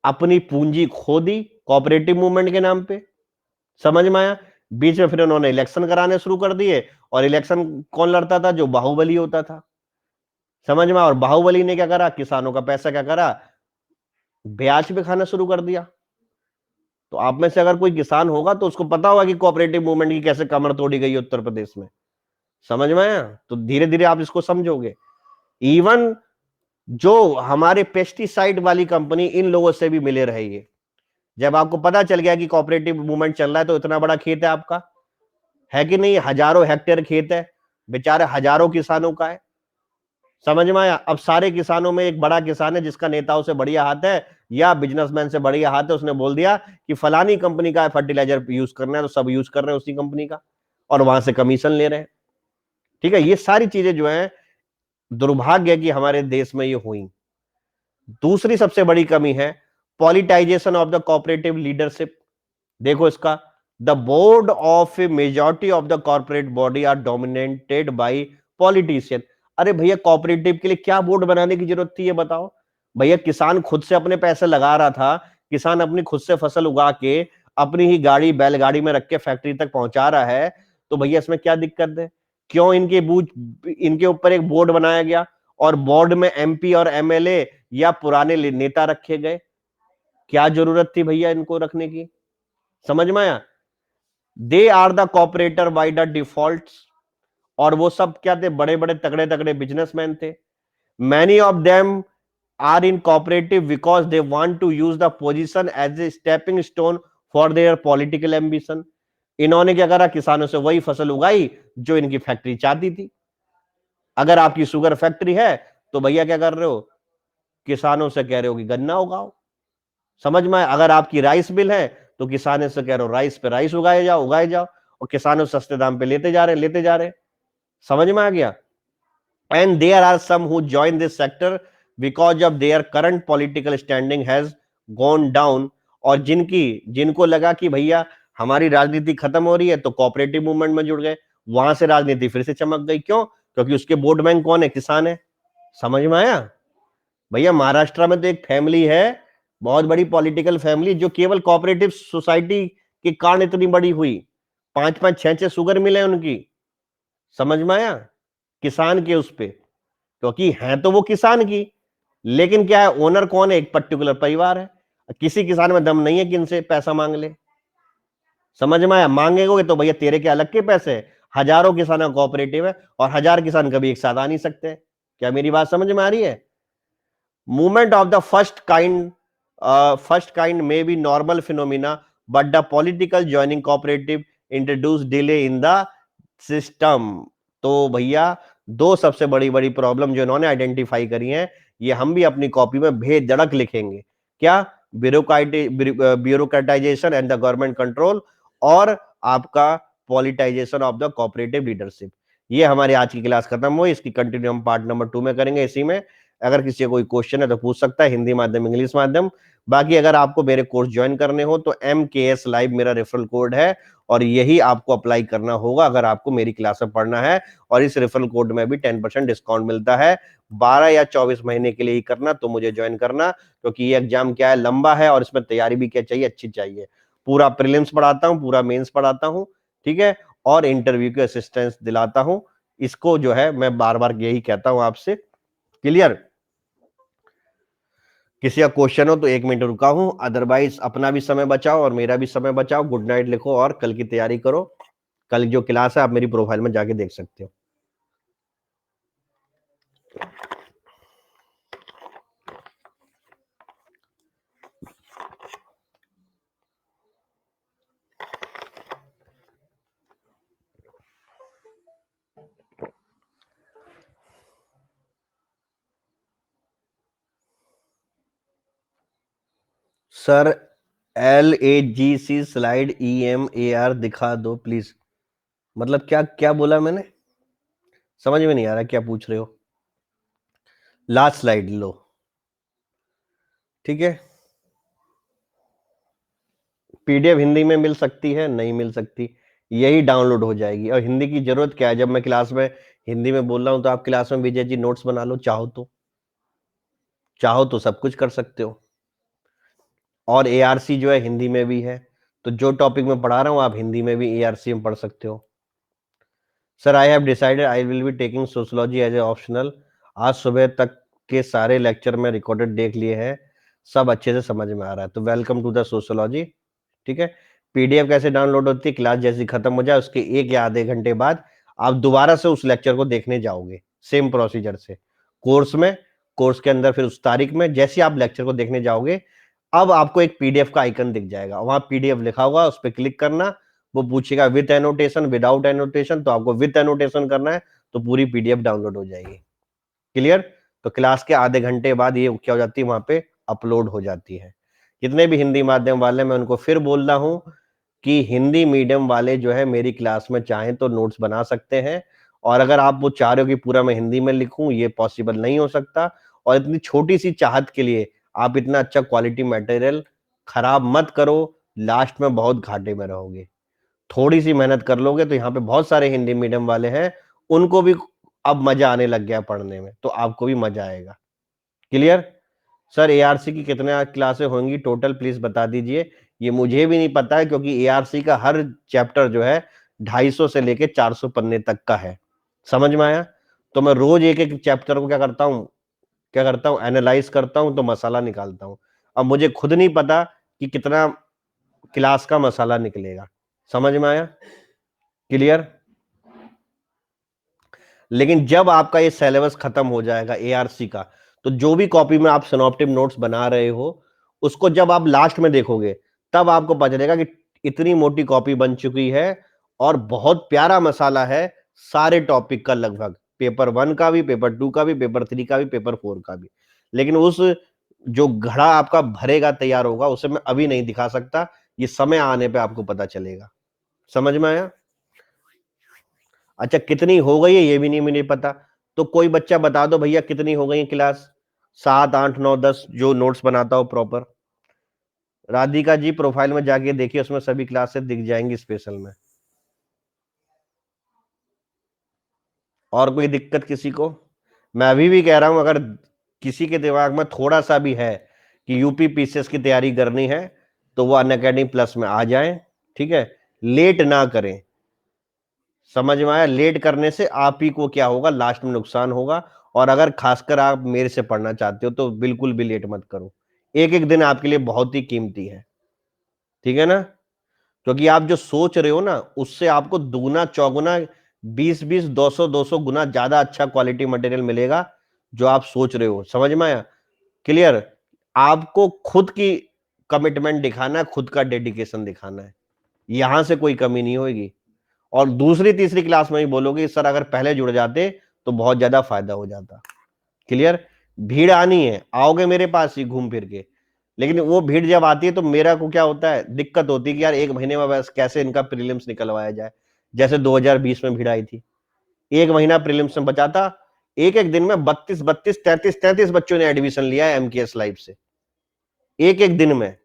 अपनी पूंजी खो दी कोऑपरेटिव मूवमेंट के नाम पे। समझ में आया। बीच में फिर उन्होंने इलेक्शन कराने शुरू कर दिए, और इलेक्शन कौन लड़ता था, जो बाहुबली होता था। समझ में। और बाहुबली ने क्या करा, किसानों का पैसा क्या करा, ब्याज पे खाना शुरू कर दिया। तो आप में से अगर कोई किसान होगा तो उसको पता होगा कि कोऑपरेटिव मूवमेंट की कैसे कमर तोड़ी गई उत्तर प्रदेश में। समझ में आया। तो धीरे धीरे आप इसको समझोगे। इवन जो हमारे पेस्टिसाइड वाली कंपनी, इन लोगों से भी मिले रहेंगे। जब आपको पता चल गया कि कोऑपरेटिव मूवमेंट चल रहा है, तो इतना बड़ा खेत है आपका, है कि नहीं, हजारों हेक्टेयर खेत है, बेचारे हजारों किसानों का है। समझ में आया। अब सारे किसानों में एक बड़ा किसान है जिसका नेताओं से बढ़िया हाथ है, या बिजनेसमैन से बढ़िया हाथ है, उसने बोल दिया कि फलानी कंपनी का फर्टिलाइजर यूज करना है, तो सब यूज कर रहे हैं उसी कंपनी का, और वहां से कमीशन ले रहे हैं। ठीक है। ये सारी चीजें जो है, दुर्भाग्य है कि हमारे देश में ये हुई। दूसरी सबसे बड़ी कमी है politicisation of the cooperative leadership. देखो इसका, the board of a majority of the corporate body are dominated by politician. अरे भैया कोऑपरेटिव के लिए क्या बोर्ड बनाने की जरूरत थी, ये बताओ। भैया किसान खुद से अपने पैसे लगा रहा था, किसान अपनी खुद से फसल उगा के अपनी ही गाड़ी बैलगाड़ी में रख के फैक्ट्री तक पहुंचा रहा है, तो भैया इसमें क्या दिक्कत है। क्यों इनके ऊपर एक बोर्ड बनाया गया, और बोर्ड में एमपी और एमएलए या पुराने नेता रखे गए? क्या जरूरत थी भैया इनको रखने की? समझ में आया? They are the cooperator by the default. और वो सब क्या थे? बड़े बड़े तगड़े तगड़े बिजनेसमैन थे। Many of them are in cooperative because they want to use the position as a stepping stone for their political ambition। इन्होंने क्या करा? किसानों से वही फसल उगाई जो इनकी फैक्ट्री चाहती थी। अगर आपकी शुगर फैक्ट्री है तो भैया क्या कर रहे हो? किसानों से कह रहे हो कि गन्ना उगाओ। समझ में आया? अगर आपकी राइस मिल है तो किसानों से कह रहे हो राइस पे राइस उगाए जाओ, और किसानों सस्ते दाम पे लेते जा रहे। समझ में आ गया? And there are some who join this sector because of their current political standing has gone down। और जिनको लगा कि भैया हमारी राजनीति खत्म हो रही है तो कोऑपरेटिव मूवमेंट में जुड़ गए, वहां से राजनीति फिर से चमक गई। क्यों? क्योंकि उसके वोट बैंक कौन है? किसान है। समझ में आया? भैया महाराष्ट्र में तो एक फैमिली है, बहुत बड़ी पॉलिटिकल फैमिली, जो केवल कोऑपरेटिव सोसाइटी के कारण इतनी बड़ी हुई। 5-5 6-6 शुगर मिले उनकी। समझ में आया? किसान के उस पे, क्योंकि है तो वो किसान की, लेकिन क्या है? ओनर कौन है? एक पर्टिकुलर परिवार है। किसी किसान में दम नहीं है कि इनसे पैसा मांग ले। समझ में आया? मांगेगे तो भैया तेरे के अलग के पैसे हैं। हजारों किसानों कोऑपरेटिव है और 1000 किसान कभी एक साथ आ नहीं सकते। क्या मेरी बात समझ में आ रही है? Movement of the first kind may be normal phenomena, but the political joining cooperative introduce delay in the system. तो भैया दो सबसे बड़ी बड़ी प्रॉब्लम जो इन्होंने आइडेंटिफाई करी हैं, ये हम भी अपनी कॉपी में बेधड़क लिखेंगे। क्या? ब्यूरोक्रेटाइजेशन एंड द गवर्नमेंट कंट्रोल, और आपका पॉलिटाइजेशन ऑफ द कोऑपरेटिव लीडरशिप। ये हमारी आज की क्लास खत्म हुई, इसकी कंटिन्यू हम पार्ट नंबर 2 में करेंगे। इसी में अगर किसी को कोई क्वेश्चन है तो पूछ सकता है, हिंदी माध्यम इंग्लिश माध्यम। बाकी अगर आपको मेरे कोर्स ज्वाइन करने हो तो MKS लाइव मेरा रेफरल कोड है, और यही आपको अप्लाई करना होगा अगर आपको मेरी क्लास में पढ़ना है। और इस रेफरल कोड में भी 10% डिस्काउंट मिलता है। 12 या 24 महीने के लिए ही करना, तो मुझे ज्वाइन करना, क्योंकि ये एग्जाम क्या है? लंबा है, और इसमें तैयारी भी क्या चाहिए? अच्छी चाहिए। पूरा प्रीलिम्स पढ़ाता हूँ, पूरा मेंस पढ़ाता हूँ, ठीक है, और इंटरव्यू की असिस्टेंस दिलाता हूँ। इसको जो है मैं बार बार यही कहता हूं आपसे। क्लियर? किसी का क्वेश्चन हो तो 1 मिनट रुका हूं, अदरवाइज अपना भी समय बचाओ और मेरा भी समय बचाओ। गुड नाइट लिखो और कल की तैयारी करो। कल जो क्लास है आप मेरी प्रोफाइल में जाके देख सकते हो। सर LAGC स्लाइड EMAR दिखा दो प्लीज। मतलब क्या क्या बोला मैंने? समझ में नहीं आ रहा क्या पूछ रहे हो। लास्ट स्लाइड लो, ठीक है। PDF हिंदी में मिल सकती है? नहीं मिल सकती, यही डाउनलोड हो जाएगी। और हिंदी की जरूरत क्या है? जब मैं क्लास में हिंदी में बोल रहा हूं तो आप क्लास में विजय जी नोट्स बना लो, चाहो तो सब कुछ कर सकते हो। और ARC जो है हिंदी में भी है, तो जो टॉपिक में पढ़ा रहा हूं आप हिंदी में भी ARC में पढ़ सकते हो। Sir I have decided I will be taking sociology as a optional. आज सुबह तक के सारे लेक्चर में रिकॉर्डेड देख लिए हैं, सब अच्छे से समझ में आ रहा है, तो वेलकम टू द सोशियोलॉजी। ठीक है। PDF कैसे डाउनलोड होती है? क्लास जैसी खत्म हो जाए उसके 1 या आधे घंटे बाद आप दोबारा से उस लेक्चर को देखने जाओगे, सेम प्रोसीजर से। कोर्स के अंदर फिर उस तारीख में जैसे आप लेक्चर को देखने जाओगे, अब आपको एक PDF का आइकन दिख जाएगा, वहां PDF लिखा होगा, उस पर क्लिक करना। वो पूछेगा विद एनोटेशन विदाउट एनोटेशन, तो आपको विद एनोटेशन करना है, तो पूरी PDF डाउनलोड हो जाएगी। क्लियर? तो क्लास के आधे घंटे बाद ये क्या हो जाती है? वहां पे अपलोड हो जाती है। जितने भी हिंदी माध्यम वाले, मैं उनको फिर बोल रहा हूं कि हिंदी मीडियम वाले जो है मेरी क्लास में चाहें तो नोट्स बना सकते हैं। और अगर आप वो चाह रहे हो कि पूरा मैं हिंदी में लिखूं, ये पॉसिबल नहीं हो सकता। और इतनी छोटी सी चाहत के लिए आप इतना अच्छा क्वालिटी मटेरियल खराब मत करो, लास्ट में बहुत घाटे में रहोगे। थोड़ी सी मेहनत कर लोगे तो यहाँ पे बहुत सारे हिंदी मीडियम वाले हैं, उनको भी अब मजा आने लग गया पढ़ने में, तो आपको भी मजा आएगा। क्लियर? सर ARC की कितने क्लासें होंगी टोटल, प्लीज बता दीजिए। ये मुझे भी नहीं पता है, क्योंकि ARC का हर चैप्टर जो है 250 से लेके 400 पन्ने तक का है। समझ में आया? तो मैं रोज एक एक चैप्टर को क्या करता हूं, क्या करता हूँ, एनालाइज करता हूँ तो मसाला निकालता हूँ। अब मुझे खुद नहीं पता कि कितना क्लास का मसाला निकलेगा। समझ में आया? क्लियर? लेकिन जब आपका ये सिलेबस खत्म हो जाएगा एआरसी का, तो जो भी कॉपी में आप सिनॉप्टिक नोट्स बना रहे हो, उसको जब आप लास्ट में देखोगे, तब आपको पता चलेगा कि इतनी मोटी कॉपी बन चुकी है और बहुत प्यारा मसाला है सारे टॉपिक का, लगभग पेपर 1 का भी, पेपर 2 का भी, पेपर 3 का भी, पेपर 4 का भी। लेकिन उस जो घड़ा आपका भरेगा, तैयार होगा, उसे मैं अभी नहीं दिखा सकता, ये समय आने पे आपको पता चलेगा। समझ में आया? अच्छा, कितनी हो गई है ये भी नहीं मुझे पता, तो कोई बच्चा बता दो भैया कितनी हो गई है क्लास, 7, 8, 9, 10 जो नोट्स बनाता हो प्रॉपर। राधिका जी प्रोफाइल में जाके देखिए, उसमें सभी क्लासेस दिख जाएंगी स्पेशल में। और कोई दिक्कत किसी को? मैं अभी भी कह रहा हूं, अगर किसी के दिमाग में थोड़ा सा भी है कि यूपी पीसीएस की तैयारी करनी है, तो वो अनअकैडमी प्लस में आ जाए। ठीक है, लेट ना करें। समझ में आया? लेट करने से आप ही को क्या होगा, लास्ट में नुकसान होगा। और अगर खासकर आप मेरे से पढ़ना चाहते हो तो बिल्कुल भी लेट मत करो। एक एक दिन आपके लिए बहुत ही कीमती है। ठीक है ना? क्योंकि आप जो सोच रहे हो ना, उससे आपको दुगना चौगुना 20-20, 200-200 गुना ज्यादा अच्छा क्वालिटी मटेरियल मिलेगा जो आप सोच रहे हो। समझ में आया? क्लियर? आपको खुद की कमिटमेंट दिखाना है, खुद का डेडिकेशन दिखाना है, यहां से कोई कमी नहीं होगी। और दूसरी तीसरी क्लास में ही बोलोगे सर अगर पहले जुड़ जाते तो बहुत ज्यादा फायदा हो जाता। क्लियर? भीड़ आनी है, आओगे मेरे पास ही घूम फिर के, लेकिन वो भीड़ जब आती है तो मेरा को क्या होता है, दिक्कत होती है कि यार एक महीने में बस कैसे इनका प्रीलिम्स निकलवाया जाए। जैसे 2020 में भीड़ आई थी, एक महीना प्रीलिम्स में बचा था, एक एक दिन में 32 33 बच्चों ने एडमिशन लिया है एमकेएस लाइव से, एक एक दिन में।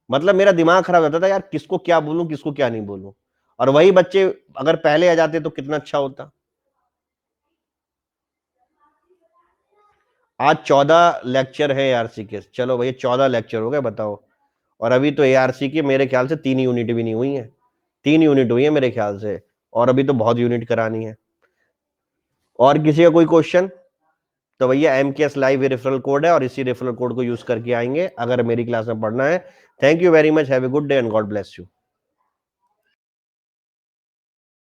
मतलब मेरा दिमाग खराब होता था यार, किसको क्या बोलूं, किसको क्या नहीं बोलूं। और वही बच्चे अगर पहले आ जाते तो कितना अच्छा होता। आज 14 लेक्चर है एआरसी के, चलो भैया 14 लेक्चर हो गए, बताओ। और अभी तो एआरसी की मेरे ख्याल से 3 यूनिट भी नहीं हुई है, 3 यूनिट हुई है मेरे ख्याल से, और अभी तो बहुत यूनिट करानी है। और किसी का कोई क्वेश्चन? तो भैया एमकेएस लाइव रेफरल कोड है, और इसी रेफरल कोड को यूज करके आएंगे अगर मेरी क्लास में पढ़ना है। Thank you very much, have a good day and God bless you.